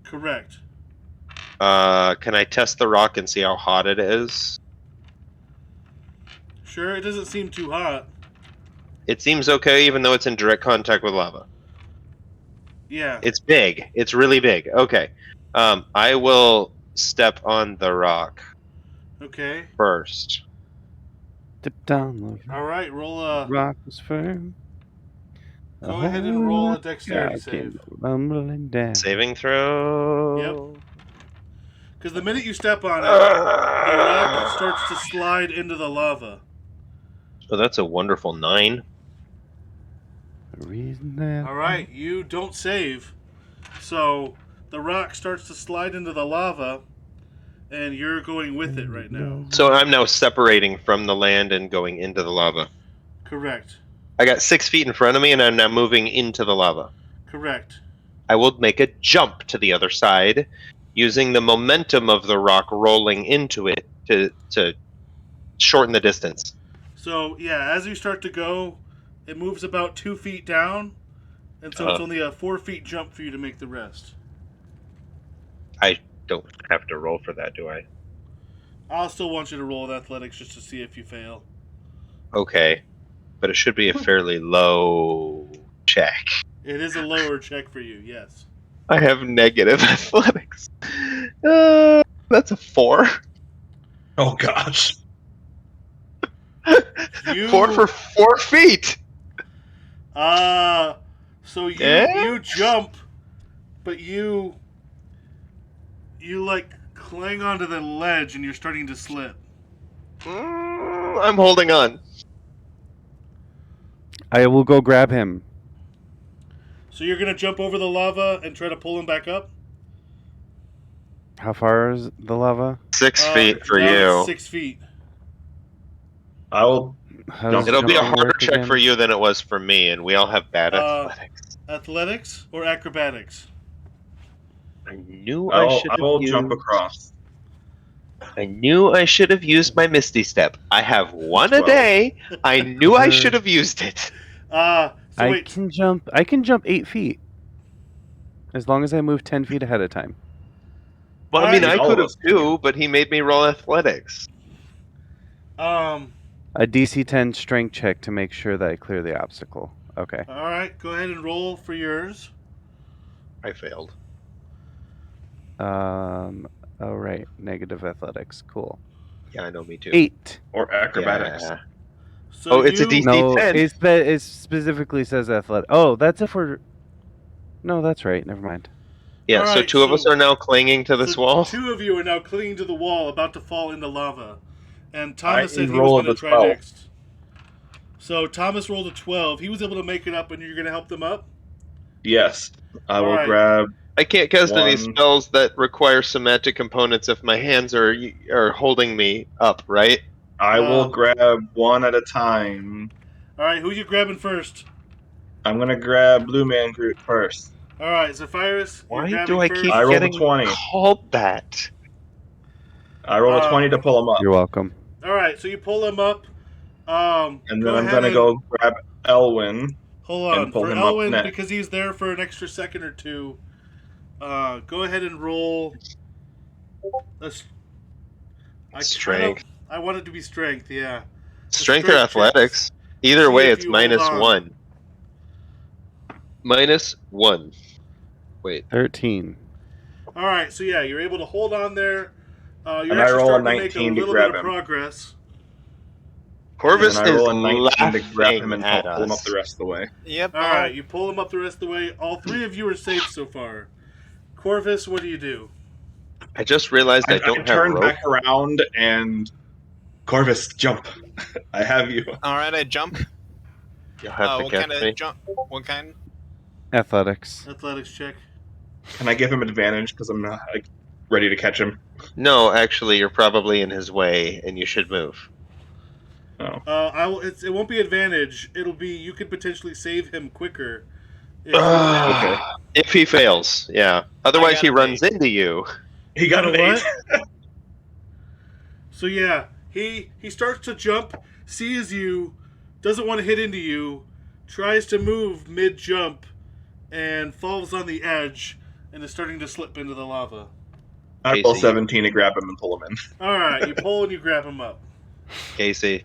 Correct. Can I test the rock and see how hot it is? Sure, it doesn't seem too hot. It seems okay even though it's in direct contact with lava. Yeah. It's big. It's really big. Okay. I will step on the rock Okay. first. Dip down the All right, roll a... rock was firm. Go ahead and roll a dexterity Yeah, save. came rumbling down. Saving throw. Because the minute you step on it, the rock starts to slide into the lava. Oh, that's a wonderful 9. The reason that All right, you don't save. So the rock starts to slide into the lava, and you're going with it right now. So I'm now separating from the land and going into the lava. Correct. I got 6 feet in front of me and I'm now moving into the lava. Correct. I will make a jump to the other side using the momentum of the rock rolling into it to shorten the distance. So, yeah, as you start to go, it moves about 2 feet down, and so it's only a 4 feet jump for you to make the rest. I don't have to roll for that, do I? I'll still want you to roll with athletics just to see if you fail. Okay. But it should be a fairly low check. It is a lower check for you, yes. I have negative athletics. That's a 4. Oh, gosh. 4 for 4 feet! So you Yeah? you jump, but you clang onto the ledge and you're starting to slip. I'm holding on. I will go grab him. So you're gonna jump over the lava and try to pull him back up? How far is the lava? 6 feet for now you. It's 6 feet. I will. How does It'll It'll be a jumping harder work check again? for you than it was for me, and we all have bad athletics. Athletics or acrobatics? I knew I I should have will used. jump across. I knew I should have used my Misty Step. I have one a 12. day. I knew I should have used it. So I wait. can jump 8 feet. As long as I move 10 feet ahead of time. Well, I mean, Alright. I All could of have us too, but he made me roll athletics. A DC 10 strength check to make sure that I clear the obstacle. Okay. All right, go ahead and roll for yours. I failed. Oh right, negative athletics. Cool. Yeah, I know, me too. 8. Or acrobatics. Yeah. So Oh, it's a you- DC No, 10. it specifically says athletic. Oh, that's if we're. No, that's right. Never mind. Yeah, All so right, 2 of us so- are now clinging to this so wall. 2 of you are now clinging to the wall, about to fall into lava. And I Thomas said he was rolled going a to try 12. next. So Thomas rolled a 12. He was able to make it up, and you're going to help them up? Yes. I will Alright. grab. I can't cast any One. spells that require somatic components if my hands are holding me up, right? I will grab one at a time. All right, who you grabbing first? I'm gonna grab Blue Man Groot first. All right, Zephyrus, you're Why grabbing do I first. keep I rolled a getting 20. called that? I roll a 20 to pull him up, You're welcome. All right, so you pull him up. and then I'm ahead gonna and- go grab Elwyn. Hold on. and pull For him up Elwyn, next. because he's there for an extra second or two, go ahead and roll. Strength. I want it to be strength, yeah. Strength strength or check. athletics? Either See way, if it's you hold minus on. 1. Minus 1. Wait. 13. All right, so yeah, you're able to hold on there. You're And I actually roll a starting to make a 19 to little grab bit of him. progress. Corvus And I is roll a 19 to grab him laughing and at pull him up us. the rest of the way. Yep. All right, you pull him up the rest of the way. All 3 of you are safe so far. Corvus, what do you do? I just realized I don't have turn rope. back around and Corvus, jump. I have you. All right, I jump. You'll have to What catch kind me. of jump? What kind? Athletics. Athletics check. Can I give him advantage because I'm not ready to catch him? No, actually, you're probably in his way, and you should move. Oh. It won't be advantage. It'll be you could potentially save him quicker. If Okay. If he fails, yeah. Otherwise, got he an runs 8. into you. He got an 8. So yeah, he starts to jump, sees you, doesn't want to hit into you, tries to move mid jump, and falls on the edge and is starting to slip into the lava. I roll Casey. 17 to grab him and pull him in. All right, you pull and you grab him up. Casey,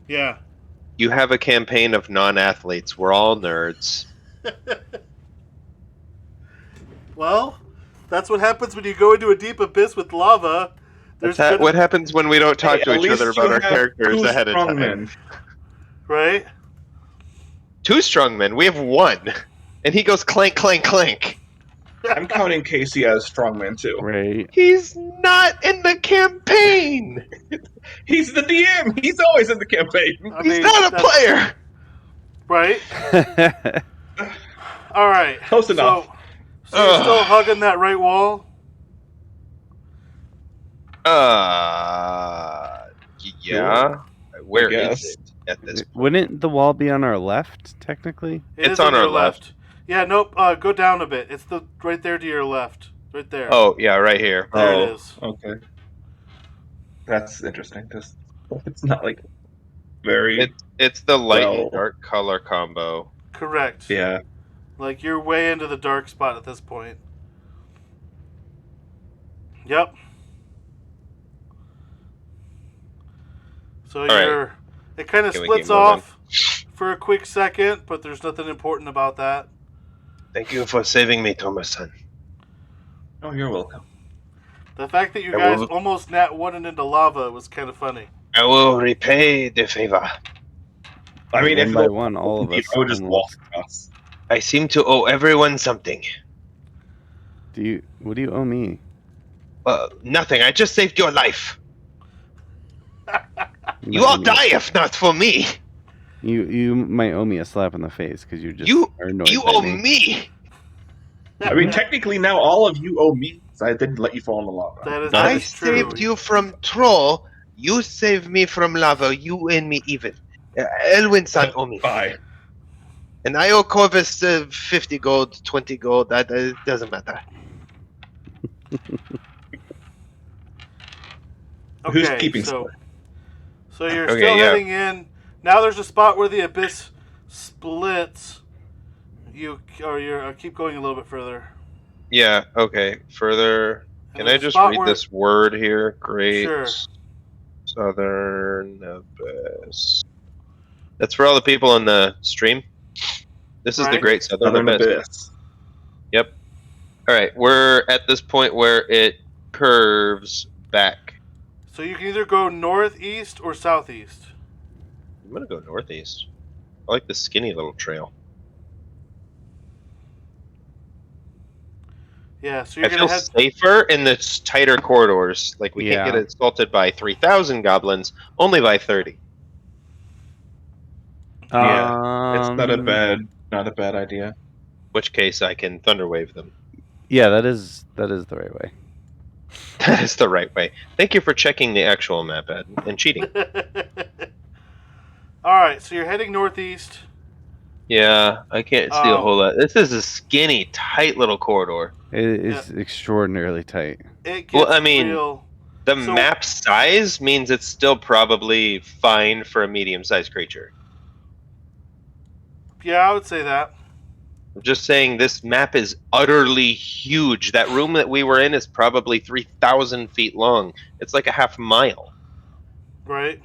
Yeah. you have a campaign of non-athletes. We're all nerds. Well, that's what happens when you go into a deep abyss with lava. There's What happens when we don't talk Hey, to at each least other you about our have characters 2 ahead of strong time? men. right? 2 strong men. We have 1, and he goes clank, clank, clank. I'm counting Casey as strongman too. Right. He's not in the campaign. He's the DM. He's always in the campaign. I He's mean, not a that's- player. Right? All right. Close enough. So you're still hugging that right wall? Yeah. Where I is guess. it at this? Wouldn't the wall be on our left, technically? It It's is on your our left. Yeah, nope. Go down a bit. It's right there to your left. Right there. Oh, yeah, right here. There it is. Okay. That's interesting because it's not like very. It's the light Well- and dark color combo. Correct. Yeah. Like you're way into the dark spot at this point. Yep. So right. it kind of Can we splits keep moving? off for a quick second, but there's nothing important about that. Thank you for saving me, Thomas-san. Oh, you're welcome. The fact that you I guys will- almost nat one into lava was kind of funny. I will repay the favor. I mean, one if by it- one, all of us. I would just walk almost. across. I seem to owe everyone something. What do you owe me? Nothing. I just saved your life. You might all owe me- die if not for me. You might owe me a slap in the face because you just You are annoyed you by owe me. me. I mean, technically now all of you owe me, because I didn't let you fall in the lava. That I is true. saved you from troll. You saved me from lava. You and me even. Elwin-san owe me. Bye. And I owe Corvus 50 gold, 20 gold. That it doesn't matter. Who's Okay, keeping so score? so you're Okay, still yeah. heading in. Now there's a spot where the abyss splits. You're keep going a little bit further. Yeah, okay. Further. And Can I there's a just spot read where- this word here? Great Sure. Southern Abyss. That's for all the people on the stream. This is the Right. Great Southern Southern Abyss. Abyss. Yep. Alright, we're at this point where it curves back. So you can either go northeast or southeast. I'm gonna go northeast. I like the skinny little trail. Yeah, so you're I gonna feel head. safer in the tighter corridors. Like, we can't Yeah. get assaulted by 3,000 goblins, only by 30. Yeah, it's not Um, a bad idea. In which case, I can Thunderwave them. Yeah, that is the right way. That is the right way. Thank you for checking the actual map, Ed, and cheating. All right, so you're heading northeast. Yeah, I can't see a Oh. whole lot. This is a skinny, tight little corridor. It is extraordinarily tight. It gets Well, I mean- real. The So- map size means it's still probably fine for a medium-sized creature. Yeah, I would say that. I'm just saying this map is utterly huge. That room that we were in is probably 3,000 feet long. It's like a half mile. Right.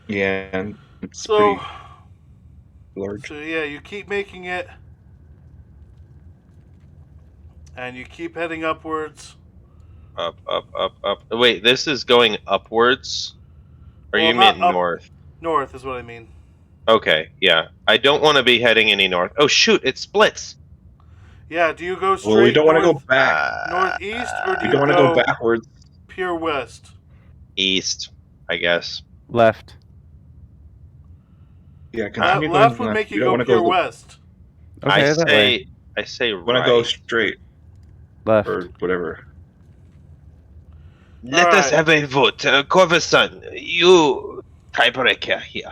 Yeah, and it's So, pretty large. so yeah, you keep making it, and you keep heading upwards. Up, up, up, up. Wait, this is going upwards? Or Well, you not mean up- north? North is what I mean. Okay, yeah. I don't want to be heading any north. Oh, shoot, it splits. Yeah. Do you go straight Well, we don't want to go north, back. northeast, or do We you don't want to go backwards. pure west? East, I guess. Left. Yeah, That continue left going would make you We don't go wanna pure the- west. Okay, that way. I say We want right. to go straight Left. or whatever. Let us Alright. have a vote. Corvus-san, you tiebreaker here.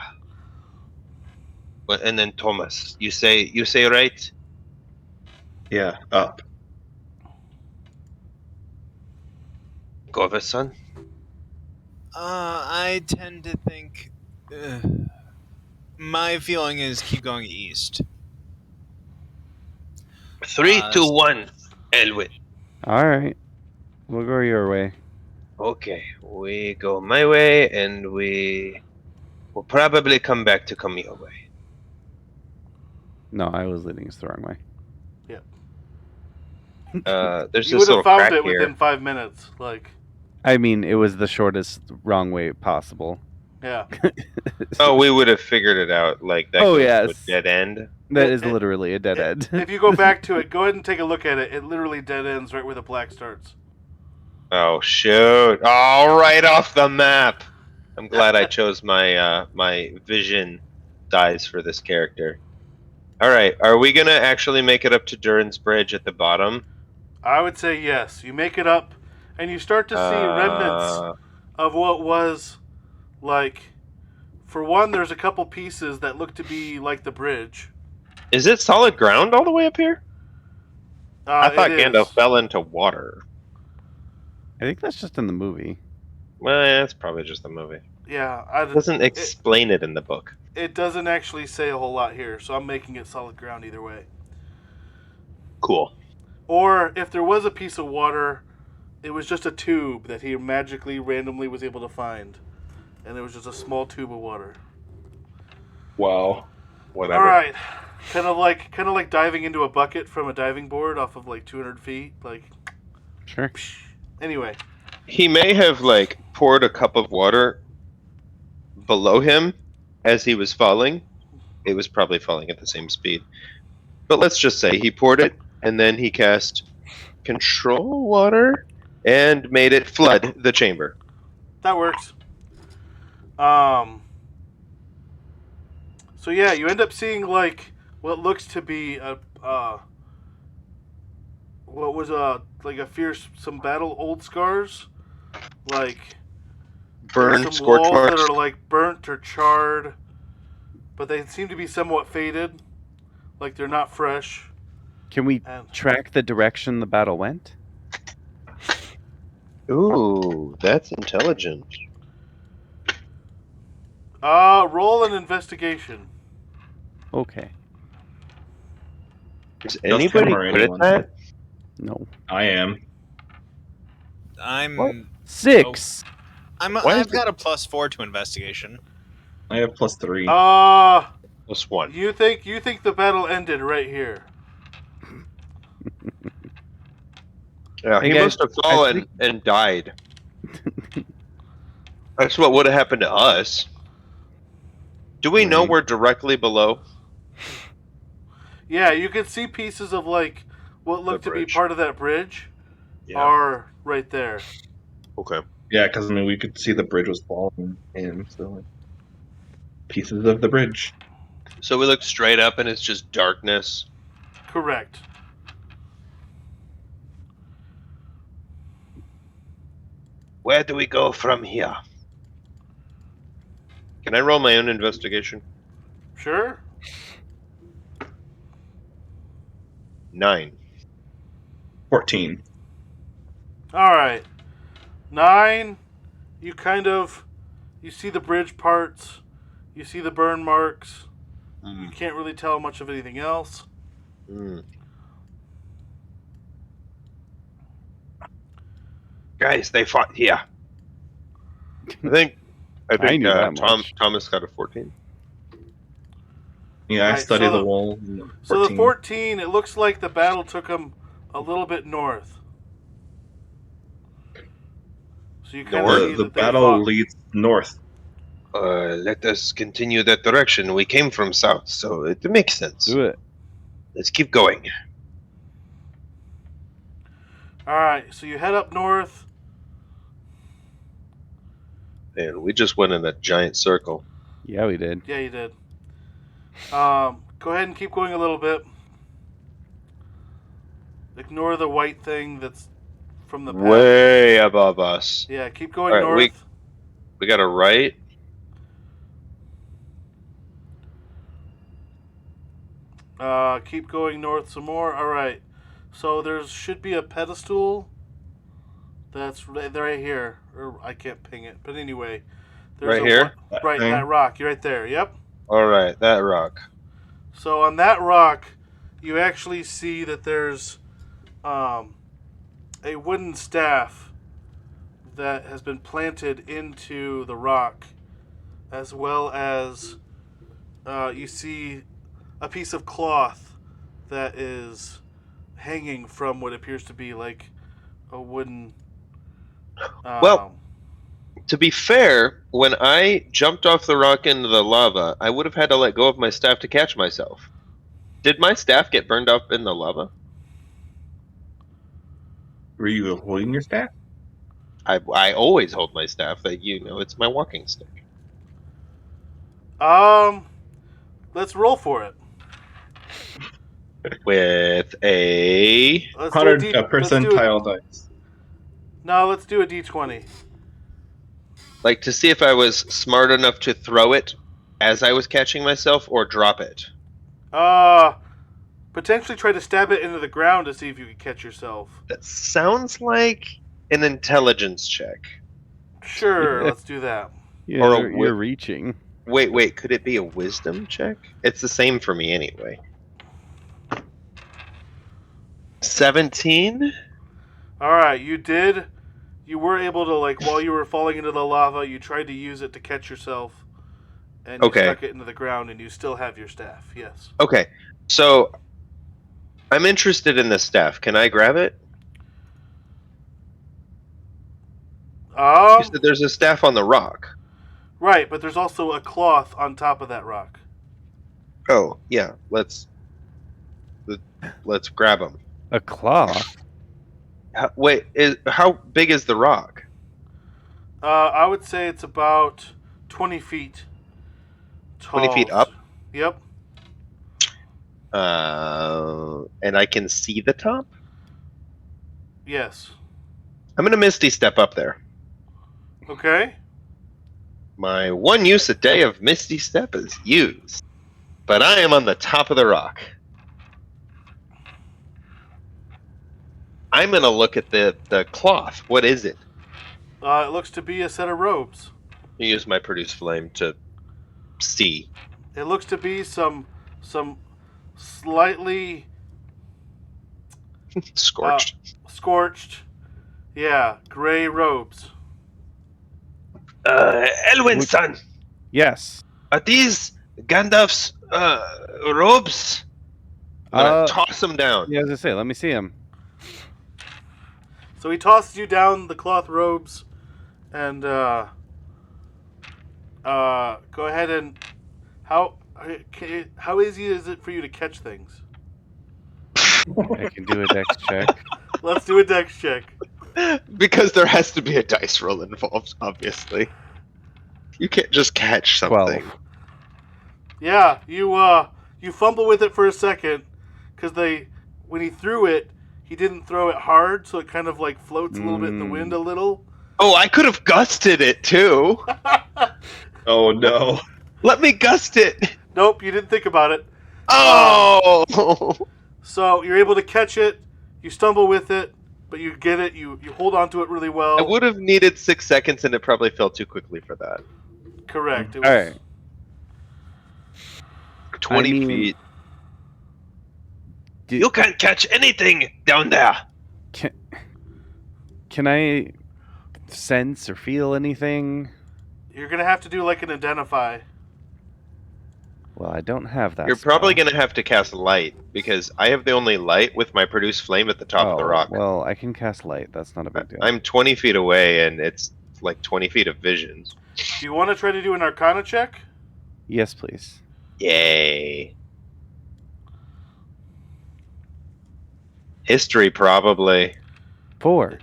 And then Thomas, you say right? Yeah, up. Corvus-san? I tend to think. My feeling is keep going east. 3, 2, 1. Elwin. All right. We'll go your way. Okay, we go my way, and we will probably come back to come your way. No, I was leading us the wrong way. There's You this would little have found crack it here. within 5 minutes. Like, I mean, it was the shortest wrong way possible. yeah. Oh, we would have figured it out. Like that. Oh, goes to yes. a dead end. That is It- literally a dead end. If you go back to it, go ahead and take a look at it. It literally dead ends right where the black starts. Oh shoot! Oh, right off the map. I'm glad I chose my my vision dies for this character. All right, are we gonna actually make it up to Durin's Bridge at the bottom? I would say yes. You make it up, and you start to see remnants of what was, like, for one, there's a couple pieces that look to be like the bridge. Is it solid ground all the way up here? I thought it is. Gandalf fell into water. I think that's just in the movie. Well, that's probably just the movie. Yeah, It doesn't explain it in the book. it doesn't actually say a whole lot here, so I'm making it solid ground either way. Cool. Or if there was a piece of water, it was just a tube that he magically, randomly was able to find, and it was just a small tube of water. Wow. Whatever. All right, kind of like diving into a bucket from a diving board off of like 200 feet. Like, Sure. anyway, He may have like poured a cup of water below him as he was falling. It was probably falling at the same speed. But let's just say he poured it and then he cast control water and made it flood the chamber. That works. So yeah, you end up seeing like what looks to be a what was like a some old scars, like Burned, some scorch walls marks. that are like burnt or charred, but they seem to be somewhat faded, like they're not fresh. Can we And track the direction the battle went? Ooh, that's intelligent. roll an investigation. Okay. Is him anybody or good anyone? at that? No. I am. I'm. What? 6. Why I've is got a +4 to investigation. I have +3. Plus one. You think the battle ended right here? Yeah, Hey, he guys, must have I fallen think- and died. That's what would have happened to us. Do we know Right. we're directly below? Yeah, you can see pieces of like what looked to be bridge. part of that bridge are right there. Okay. Yeah, because I mean, we could see the bridge was falling in, so like, pieces of the bridge. So we look straight up and it's just darkness. Correct. Where do we go from here? Can I roll my own investigation? Sure. 9. 14. All right. 9. You see the bridge parts. You see the burn marks. You can't really tell much of anything else. Guys, they fought here. I think I knew that much. Thomas got a 14. Yeah, I Right, study so the the- wall. So the 14, it looks like the battle took them a little bit north. So you kind of see The that they battle fought. leads north. Let us continue that direction. We came from south, so it makes sense. Do it. Let's keep going. All right, so you head up north. And we just went in a giant circle. Yeah, we did. Yeah, you did. Go ahead and keep going a little bit. Ignore the white thing that's from the path. Way above us. Yeah, keep going All right, north. We got a right. Keep going north some more. All right. So there should be a pedestal. That's right here. Or I can't ping it, but anyway, there's Right here? Right, thing? that rock. You're right there. Yep. All right, that rock. So on that rock, you actually see that there's a wooden staff that has been planted into the rock, as well as you see a piece of cloth that is hanging from what appears to be like a wooden. Well- To be fair, when I jumped off the rock into the lava, I would have had to let go of my staff to catch myself. Did my staff get burned up in the lava? Were you holding your staff? I always hold my staff. It's my walking stick. Let's roll for it. With a... Let's do a 100 D- let's do a- percentile dice. No, let's do a D20. Like, to see if I was smart enough to throw it as I was catching myself or drop it. Potentially try to stab it into the ground to see if you can catch yourself. That sounds like an intelligence check. Sure, let's do that. Yeah, Or a you're reaching. Wait, could it be a wisdom check? It's the same for me anyway. 17? All right, you were able to, like, while you were falling into the lava, you tried to use it to catch yourself, and you Okay. stuck it into the ground, and you still have your staff. Yes. Okay, so I'm interested in this staff. Can I grab it? You said there's a staff on the rock. Right, but there's also a cloth on top of that rock. Oh, yeah. Let's grab them. A cloth. How big is the rock? I would say it's about 20 feet tall. 20 feet up? Yep. And I can see the top? Yes. I'm going to Misty Step up there. Okay. My one use a day of Misty Step is used. But I am on the top of the rock. I'm going to look at the cloth. What is it? It looks to be a set of robes. I use my Produce Flame to see. It looks to be some slightly Scorched. scorched, gray robes. Elwin's son, Yes. are these Gandalf's robes? I'm gonna toss them down. Yeah, as I say, let me see him. So he tosses you down the cloth robes, and go ahead and how easy is it for you to catch things? I can do a dex check. Let's do a dex check. Because there has to be a dice roll involved, obviously. You can't just catch something. 12. Yeah, you fumble with it for a second, because when he threw it, he didn't throw it hard, so it kind of like floats a little bit in the wind a little. Oh, I could have gusted it too. Oh no. Let me gust it. Nope, you didn't think about it. Oh. So you're able to catch it, you stumble with it, but you get it, you hold on to it really well. I would have needed 6 seconds, and it probably fell too quickly for that. Correct. It was, All right. 20 feet. You can't catch anything down there. Can I sense or feel anything? You're going to have to do like an identify. Well, I don't have that. You're probably going to have to cast light, because I have the only light with my Produce Flame at the top of the rock. Well, I can cast light. That's not a big deal. I'm 20 feet away, and it's like 20 feet of visions. Do you want to try to do an Arcana check? Yes, please. Yay. History, probably. 4.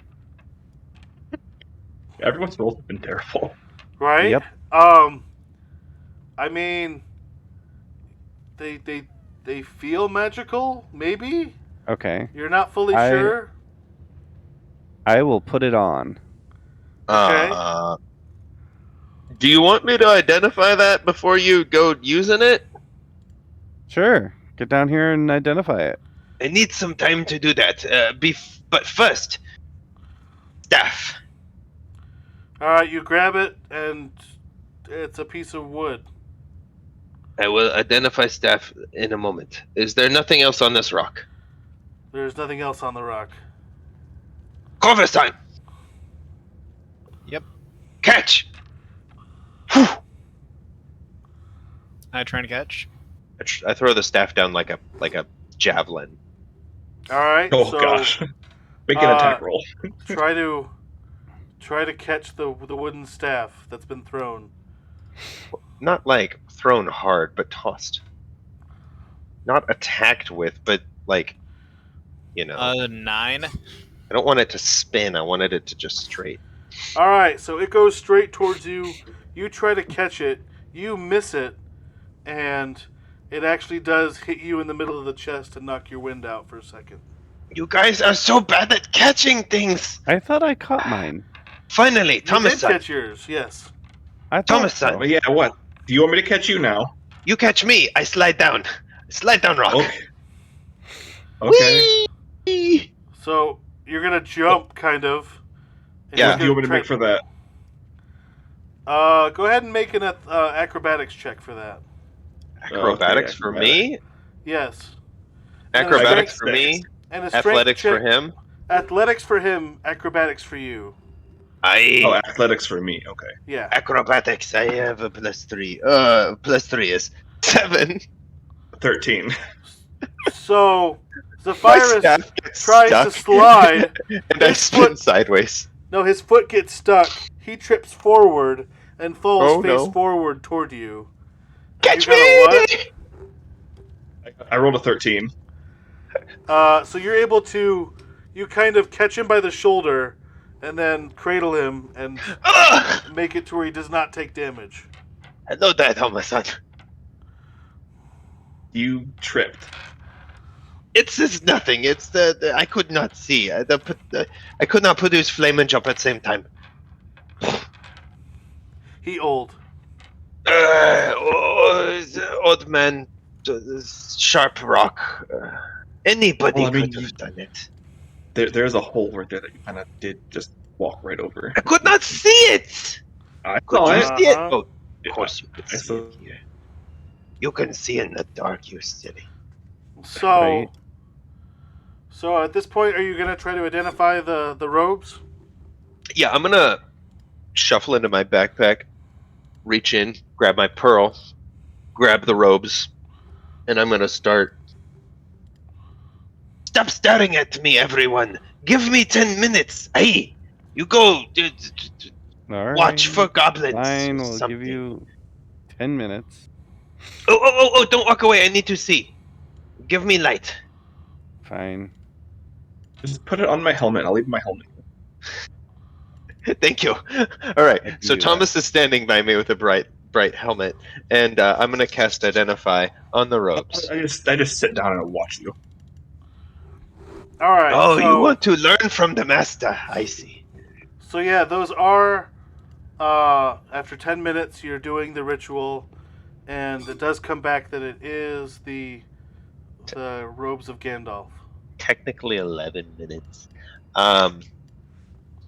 Everyone's rolls have been terrible. Right? Yep. I mean, they feel magical, maybe? Okay. You're not fully sure? I will put it on. Okay. Do you want me to identify that before you go using it? Sure. Get down here and identify it. I need some time to do that. But first, staff. Alright, you grab it, and it's a piece of wood. I will identify staff in a moment. Is there nothing else on this rock? There's nothing else on the rock. Corvus time! Yep. Catch! Whew. I trying to catch. I throw the staff down like a javelin. Alright, Oh so gosh. Make an attack roll. try to catch the wooden staff that's been thrown. Not like thrown hard, but tossed. Not attacked with, but like, 9. I don't want it to spin. I wanted it to just straight. Alright, so it goes straight towards you. You try to catch it. You miss it. And it actually does hit you in the middle of the chest and knock your wind out for a second. You guys are so bad at catching things! I thought I caught mine. Finally, You Thomas did son. catch yours, yes. I thought Thomas so. son. Oh yeah, what? Do you want me to catch you now? You catch me, I slide down. Slide down rock. Okay. Okay. Whee! So you're gonna jump, kind of. and Yeah. you're What do you want me to gonna make for that? Go ahead and make an acrobatics check for that. Acrobatics for me? Yes. Acrobatics for me? And a strength Athletics for check- him? Athletics for him, acrobatics for you. Oh, athletics for me. Okay. Yeah. Acrobatics, I have a +3. +3 is 7. 13. So My Zephyrus staff gets tries stuck, to slide. and I His spin foot- sideways. No, his foot gets stuck. He trips forward and falls Oh, face no. forward toward you. Catch You got a me! I rolled a 13. So you're able to you kind of catch him by the shoulder and then cradle him and make it to where he does not take damage. Hello there, Thomason. You tripped. It's nothing. It's the I could not see. I could not produce flame and jump at the same time. He old. Old man, sharp rock. Anybody Well, I mean, could have done it. There's a hole right there that you kind of did just walk right over. I could not see it. I Could saw you it. see it? Uh-huh. Oh, of course you could I see saw- it here. You can see in the dark, you silly. So, Right. so at this point, are you gonna try to identify the robes? Yeah, I'm gonna shuffle into my backpack, reach in, grab my pearl, grab the robes, and I'm gonna start. Stop staring at me, everyone! Give me 10 minutes! Hey! You go All right. watch for goblins! Fine, or we'll something. give you 10 minutes. Oh, don't walk away, I need to see. Give me light. Fine. Just put it on my helmet. I'll leave my helmet. Thank you. All right, can so do Thomas is standing by me with a bright helmet, and I'm gonna cast Identify on the robes. I just sit down and watch you. All right. Oh, so, you want to learn from the master? I see. So yeah, those are. After 10 minutes, you're doing the ritual, and it does come back that it is the robes of Gandalf. Technically 11 minutes. All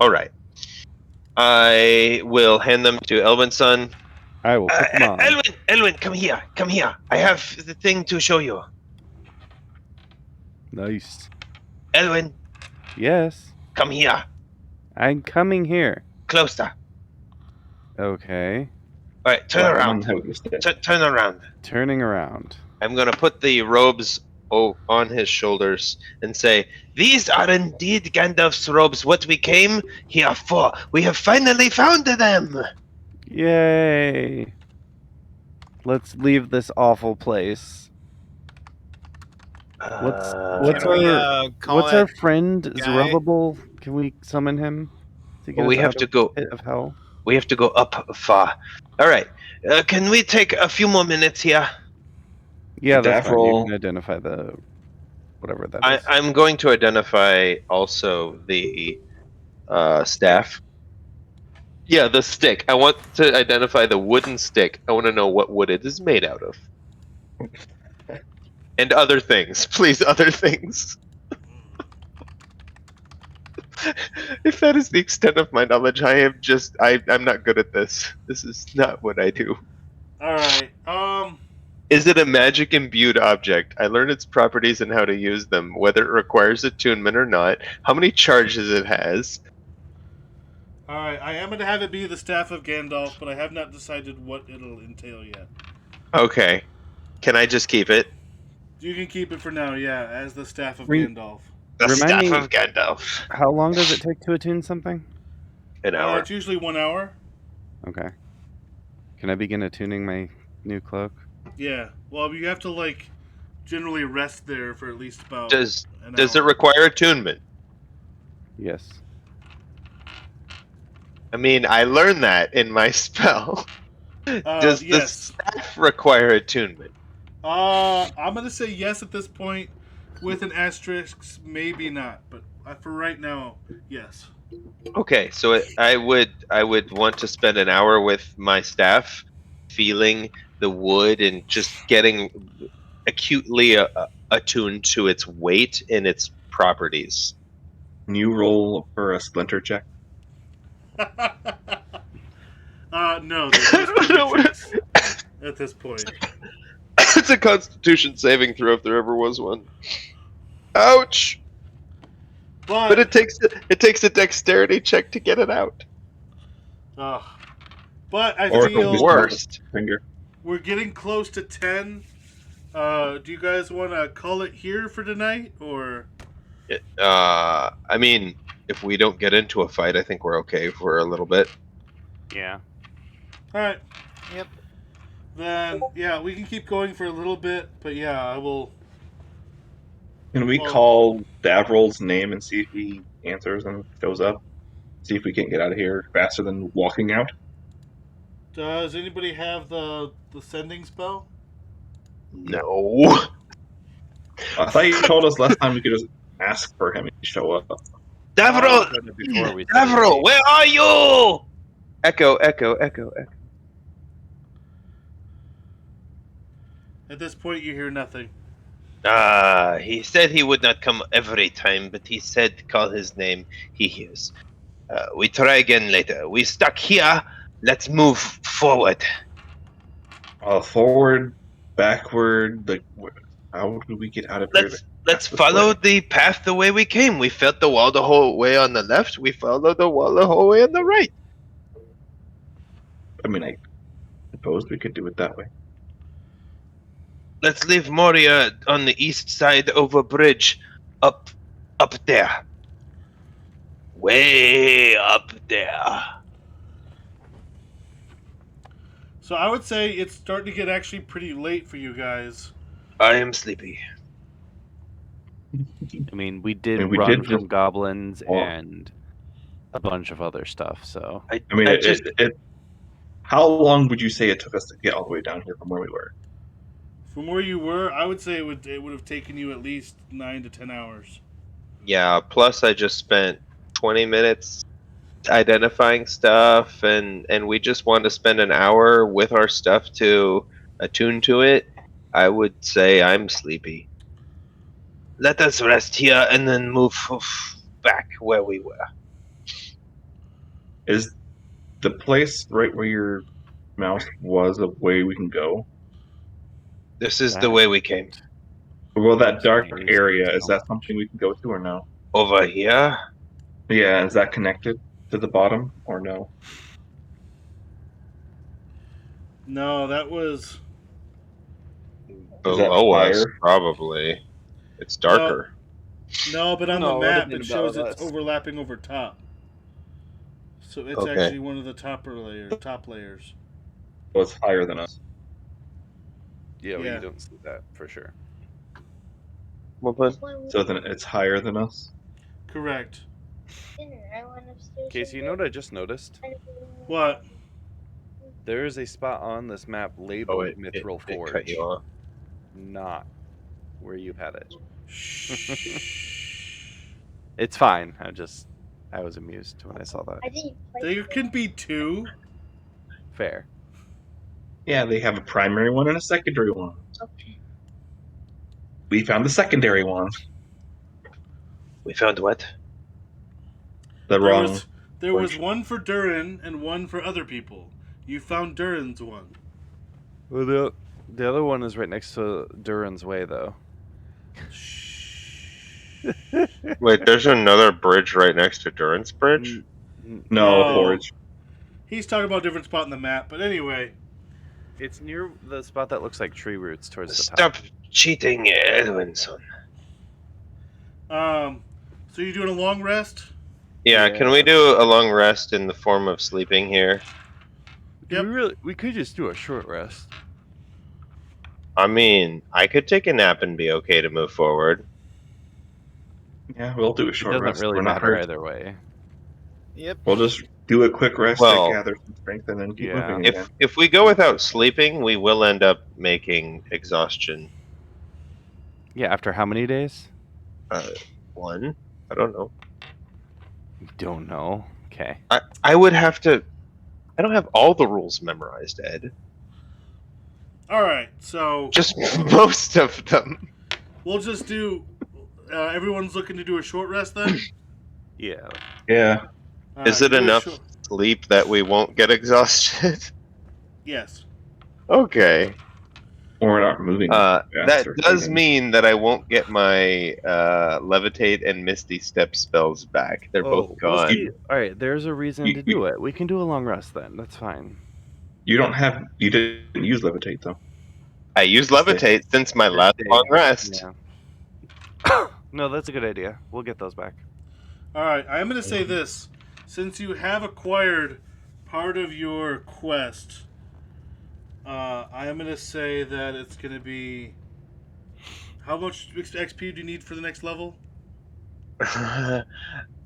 right. I will hand them to Elvin's son. I will put them on. Elwin, come here. I have the thing to show you. Nice. Elwin, Yes. come here. I'm coming here. Closer. Okay. All right, turn around. Turn around. Turning around. I'm going to put the robes on his shoulders and say, "These are indeed Gandalf's robes, what we came here for. We have finally found them." Yay. Let's leave this awful place. What's Can we, call what's that our friend guy? Zerubbabel? Can we summon him? To get We us have out to of go. the pit of hell? We have to go up far. All right. Can we take a few more minutes here? Yeah, that's fine. You roll. can identify the whatever that is. I'm going to identify also the staff. Yeah, the stick. I want to identify the wooden stick. I want to know what wood it is made out of. And other things. Please, other things. If that is the extent of my knowledge, I'm not good at this. This is not what I do. All right. Is it a magic imbued object? I learned its properties and how to use them, whether it requires attunement or not, how many charges it has. All right. I am going to have it be the staff of Gandalf, but I have not decided what it'll entail yet. Okay. Can I just keep it? You can keep it for now, yeah, as the staff of Re- Gandalf. The Remind staff me- of Gandalf. How long does it take to attune something? An hour. It's usually 1 hour. Okay. Can I begin attuning my new cloak? Yeah. Well, you have to generally rest there for at least about Does an it hour. require attunement? Yes. I mean, I learned that in my spell. Does the yes. staff require attunement? I'm gonna say yes at this point, with an asterisk, maybe not. But for right now, yes. Okay, so I would want to spend an hour with my staff, feeling the wood and just getting acutely attuned to its weight and its properties. Can you roll for a splinter check? No. There's no splinter checks at this point. It's a Constitution saving throw if there ever was one. Ouch! But it takes a dexterity check to get it out. But I Or feel just worst. Finger. we're getting close to 10. Do you guys want to call it here for tonight, or? I mean, if we don't get into a fight, I think we're okay for a little bit. Yeah. All right. Yep. Then yeah, we can keep going for a little bit, but yeah, I will. Can we Well- call Davryl's name and see if he answers and shows up? See if we can't get out of here faster than walking out? Does anybody have the sending spell? No. I thought you told us last time we could just ask for him and he'd show up. Davril! Before we said Davril, anything. where are you? Echo, echo, echo, echo. At this point, you hear nothing. He said he would not come every time, but he said call his name. He hears. We try again later. We stuck here. Let's move forward. Forward, backward. How do we get out of here? Let's This follow way. the path the way we came. We felt the wall the whole way on the left. We followed the wall the whole way on the right. I mean, I suppose we could do it that way. Let's leave Moria on the east side over bridge. Up there. Way up there. So I would say it's starting to get actually pretty late for you guys. I am sleepy. I mean, we did we run did from just- goblins Oh. and a bunch of other stuff. So I mean, I just- how long would you say it took us to get all the way down here from where we were? From where you were, I would say it would have taken you at least 9 to 10 hours. Yeah, plus I just spent 20 minutes identifying stuff, and we just want to spend an hour with our stuff to attune to it. I would say I'm sleepy. Let us rest here and then move back where we were. Is the place right where your mouse was a way we can go? This is the way we came. Well, that dark Nice. area, is that something we can go to or no? Over here? Yeah, is that connected to the bottom or no? No, that was... Below us, higher? probably. It's darker. No, but on No, the it map would've it been shows above it's us. overlapping over top. So it's Okay. actually one of the top layers. Well, it's higher than us. yeah, Yeah. you don't see that for sure. Well, but So then it's higher than us? Correct. Casey, you know what I just noticed? What? There is a spot on this map labeled it Mithril cut Forge, you off. not where you had it. Shh. It's fine. I was amused when I saw that. There can be two. Fair. Yeah, they have a primary one and a secondary one. Okay. We found the secondary one. We found what? The There wrong. was forge. one for Durin and one for other people. You found Durin's one. Well, the other one is right next to Durin's Way, though. Wait, there's another bridge right next to Durance Bridge? No, No. forge. He's talking about a different spot in the map, but anyway. It's near the spot that looks like tree roots towards the top. Stop cheating, Edwinson. So you doing a long rest? Yeah, Yeah. can we do a long rest in the form of sleeping here? Yep. We could just do a short rest. I mean, I could take a nap and be okay to move forward. Yeah, we'll do a It short doesn't rest. really We're not matter hurt. either way. Yep. We'll just do a quick rest Well, to gather some strength and then keep yeah. moving again. If we go without sleeping, we will end up making exhaustion. Yeah, after how many days? One? I don't know. Don't know. Okay. I would have to. I don't have all the rules memorized, Ed. Alright, so Just most of them. we'll just do... everyone's looking to do a short rest then? Yeah. Yeah. Is it do a enough short- sleep that we won't get exhausted? Yes. Okay. Or we're not moving. That faster, does even. mean that I won't get my levitate and misty step spells back. They're both gone. All right, there's a reason You- to do it. We can do a long rest then. That's fine. You didn't use levitate though. I used levitate since my last Day. long rest. Yeah. No, that's a good idea. We'll get those back. Alright, I'm going to say this. Since you have acquired part of your quest, I am going to say that it's going to be How much XP do you need for the next level?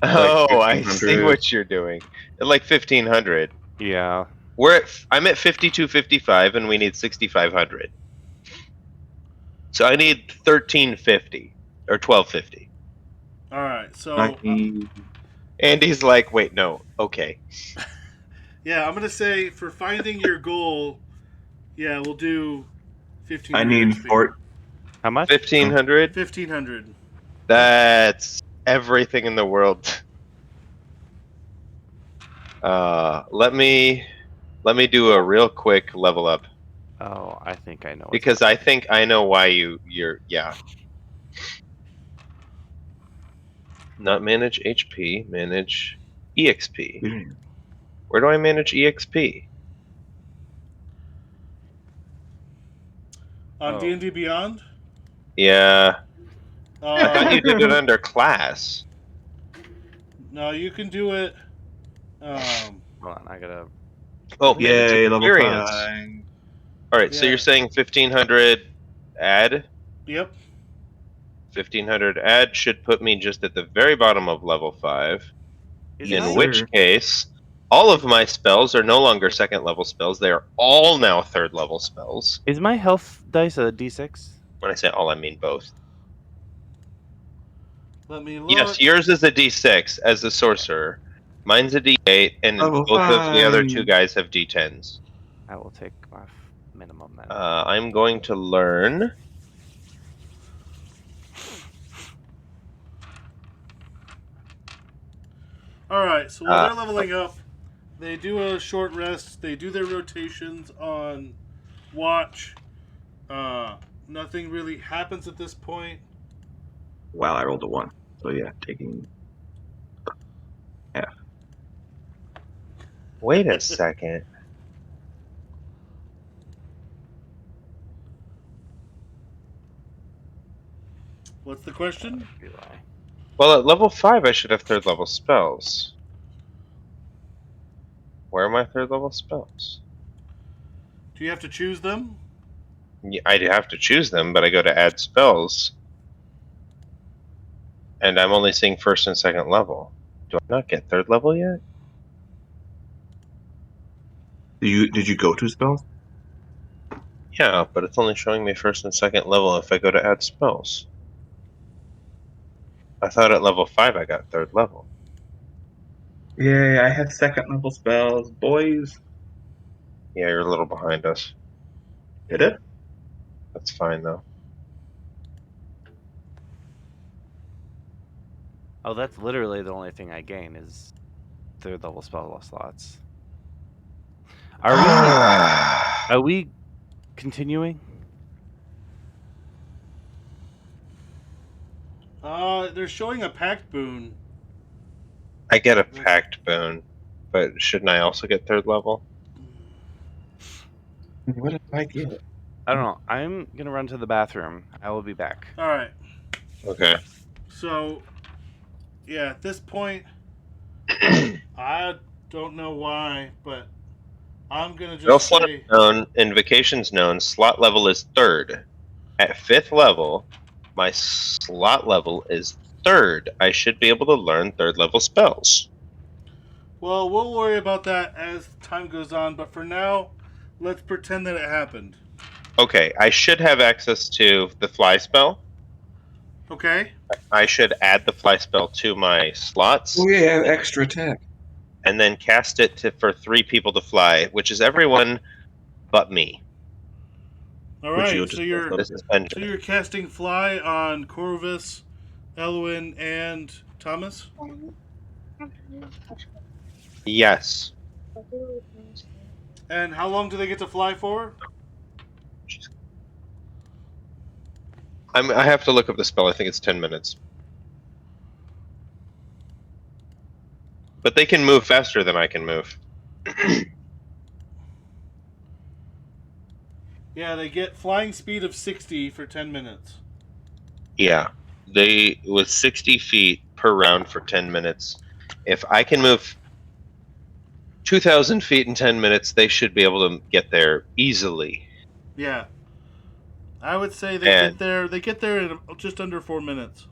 Oh, I see 1500. what you're doing. Like 1500. Yeah. I'm at 5255 and we need 6500. So I need 1350 or 1250. All right, so I need Andy's like, wait, no, okay. yeah, I'm gonna say for finding your goal, yeah, we'll do 1500. I need XP. How much? 1500. 1500. That's everything in the world. Let me do a real quick level up Oh, I think I know. what's because I think I know why you're yeah. Not manage HP, manage EXP. Where do I manage EXP? On Oh. D&D Beyond. Yeah, I thought you did it Uh, under class. no, you can do it. Hold on, I gotta. Oh, manage Yay, level experience. 5. All right, so Yeah. you're saying 1500 add? Yep. 1500 add should put me just at the very bottom of level 5. Is Yes, In my which sir. case, all of my spells are no longer second level spells. They are all now third level spells. is my health dice a D6? When I say all, I mean both. Let me look. Yes, yours is a D6 as the sorcerer. Mine's a D8, and Level both of the other 5. two guys have D10s. I will take my minimum then. I'm going to learn. All right, so while they're leveling up, they do a short rest. They do their rotations on watch. Nothing really happens at this point. Wow, I rolled a 1. So yeah, taking half. Wait a second. What's the question? Well, at level 5, I should have third level spells. Where are my third level spells? Do you have to choose them? Yeah, I have to choose them, but I go to add spells. And I'm only seeing first and second level. Do I not get third level yet? Did you go to spells? Yeah, but it's only showing me first and second level if I go to add spells. I thought at level 5 I got third level. Yay, I have second level spells, boys. Yeah, you're a little behind us. Did it? That's fine though. Oh, that's literally the only thing I gain is third level spell slots. Are we continuing? They're showing a pact boon. I get a pact boon, but shouldn't I also get third level? What did I get? I don't know. I'm gonna run to the bathroom. I will be back. All right. Okay. So, yeah, at this point, I don't know why, but I'm gonna No just slot say known, invocations known, slot level is 3rd. At 5th level, my slot level is 3rd. I should be able to learn 3rd level spells. well, we'll worry about that as time goes on, but for now, let's pretend that it happened. Okay, I should have access to the fly spell. Okay? I should add the fly spell to my slots. Oh yeah, I have extra attack. And then cast it for 3 people to fly, which is everyone but me. All Which right, you'll so just you're mess This is Benjamin. so you're casting fly on Corvus, Elwyn, and Thomas? Yes. And how long do they get to fly for? I have to look up the spell. I think it's 10 minutes. But they can move faster than I can move. Yeah, they get flying speed of 60 for 10 minutes. Yeah. They with 60 feet per round for 10 minutes. If I can move 2,000 feet in 10 minutes, they should be able to get there easily. Yeah. I would say they get there in just under 4 minutes.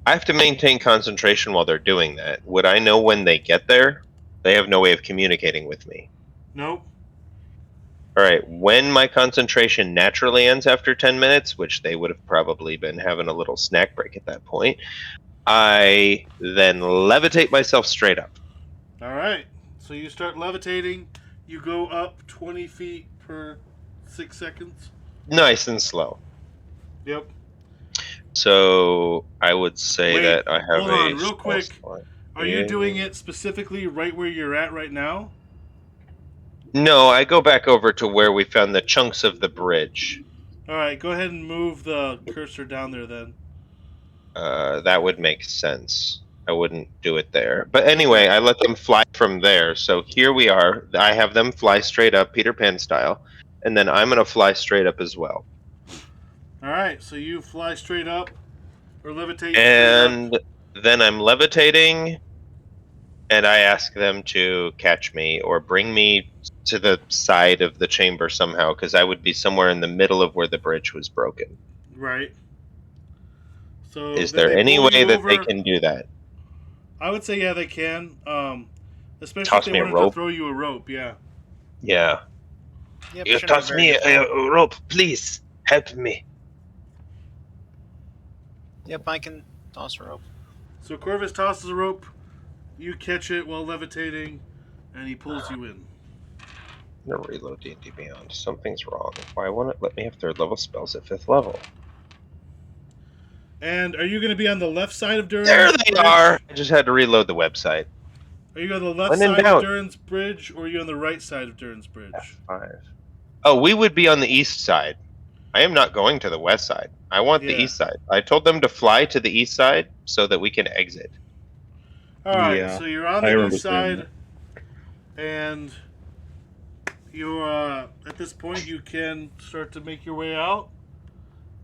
I have to maintain concentration while they're doing that. Would I know when they get there? They have no way of communicating with me. Nope. All right, when my concentration naturally ends after 10 minutes, which they would have probably been having a little snack break at that point, I then levitate myself straight up. All right. So you start levitating. You go up 20 feet per 6 seconds. Nice and slow. Yep. So I would say Wait, that I have hold a on, real small quick. slot. Are you doing it specifically right where you're at right now? No, I go back over to where we found the chunks of the bridge. All right. Go ahead and move the cursor down there then. That would make sense. I wouldn't do it there. But anyway, I let them fly from there. So here we are. I have them fly straight up, Peter Pan style. And then I'm going to fly straight up as well. All right. So you fly straight up or levitate. And then I'm levitating. And I ask them to catch me or bring me to the side of the chamber somehow. Because I would be somewhere in the middle of where the bridge was broken. Right. So Is there any way that they can do that? I would say yeah, they can. Especially Toss if me they a wanted rope? to throw you a rope. Yeah. Yeah. Yep, You shouldn't toss be me very difficult. a rope, please. Help me. Yep, I can toss a rope. So Corvus tosses a rope. You catch it while levitating, and he pulls you in. I'm gonna reload D&D Beyond. Something's wrong. Why won't it let me have 3rd level spells at 5th level? And are you going to be on the left side of Duran's There they Bridge? are! I just had to reload the website. Are you on the left When in side doubt. of Duran's Bridge, or are you on the right side of Duran's Bridge? F5. Oh, we would be on the east side. I am not going to the west side. I want the Yeah. east side. I told them to fly to the east side so that we can exit. All right, Yeah, so you're on I the remember east saying side, and you at this point you can start to make your way out.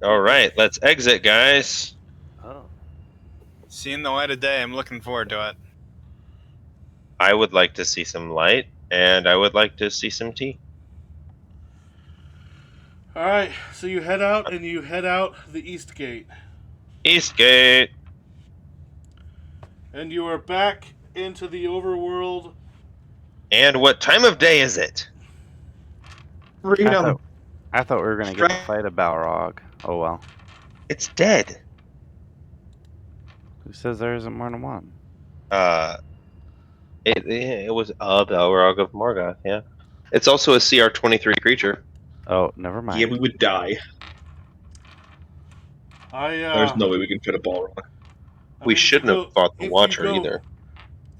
All right, let's exit, guys. Oh. Seeing the light of day, I'm looking forward to it. I would like to see some light, and I would like to see some tea. All right, so you head out, and you head out the east gate, Eastgate. and you are back into the overworld. And what time of day is it? Freedom. I thought we were gonna get to fight a Balrog. Oh well. It's dead. Who says there isn't more than one? It was a Balrog of Morgoth, yeah. It's also a CR-23 creature. Oh, never mind. Yeah, we would die. There's no way we can fit a ball wrong. We shouldn't have fought the Watcher either.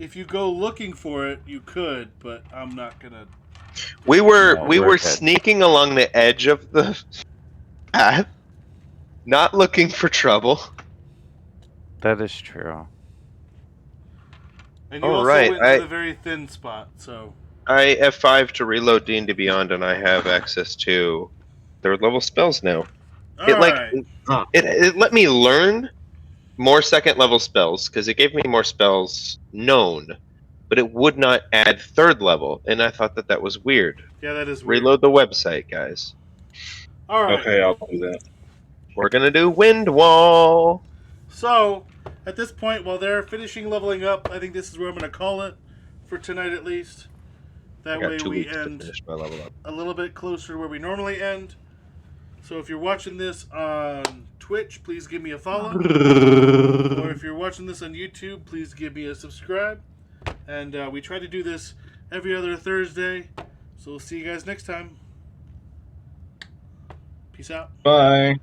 If you go looking for it, you could, but I'm not gonna. We were No, we we're were good. sneaking along the edge of the path, not looking for trouble. That is true. And you All also right, went to the very thin spot, so. I F5 to reload D&D Beyond, and I have access to 3rd level spells now. All It like Huh. it let me learn more 2nd level spells because it gave me more spells known, but it would not add 3rd level, and I thought that was weird. Yeah, that is weird. Reload the website, guys. All right. Okay, I'll do that. We're gonna do Wind Wall. So, at this point, while they're finishing leveling up, I think this is where I'm going to call it for tonight at least. That I got way 2 we weeks to end finish my level up. a little bit closer to where we normally end. So if you're watching this on Twitch, please give me a follow. Or if you're watching this on YouTube, please give me a subscribe. And we try to do this every other Thursday. So we'll see you guys next time. Peace out. Bye.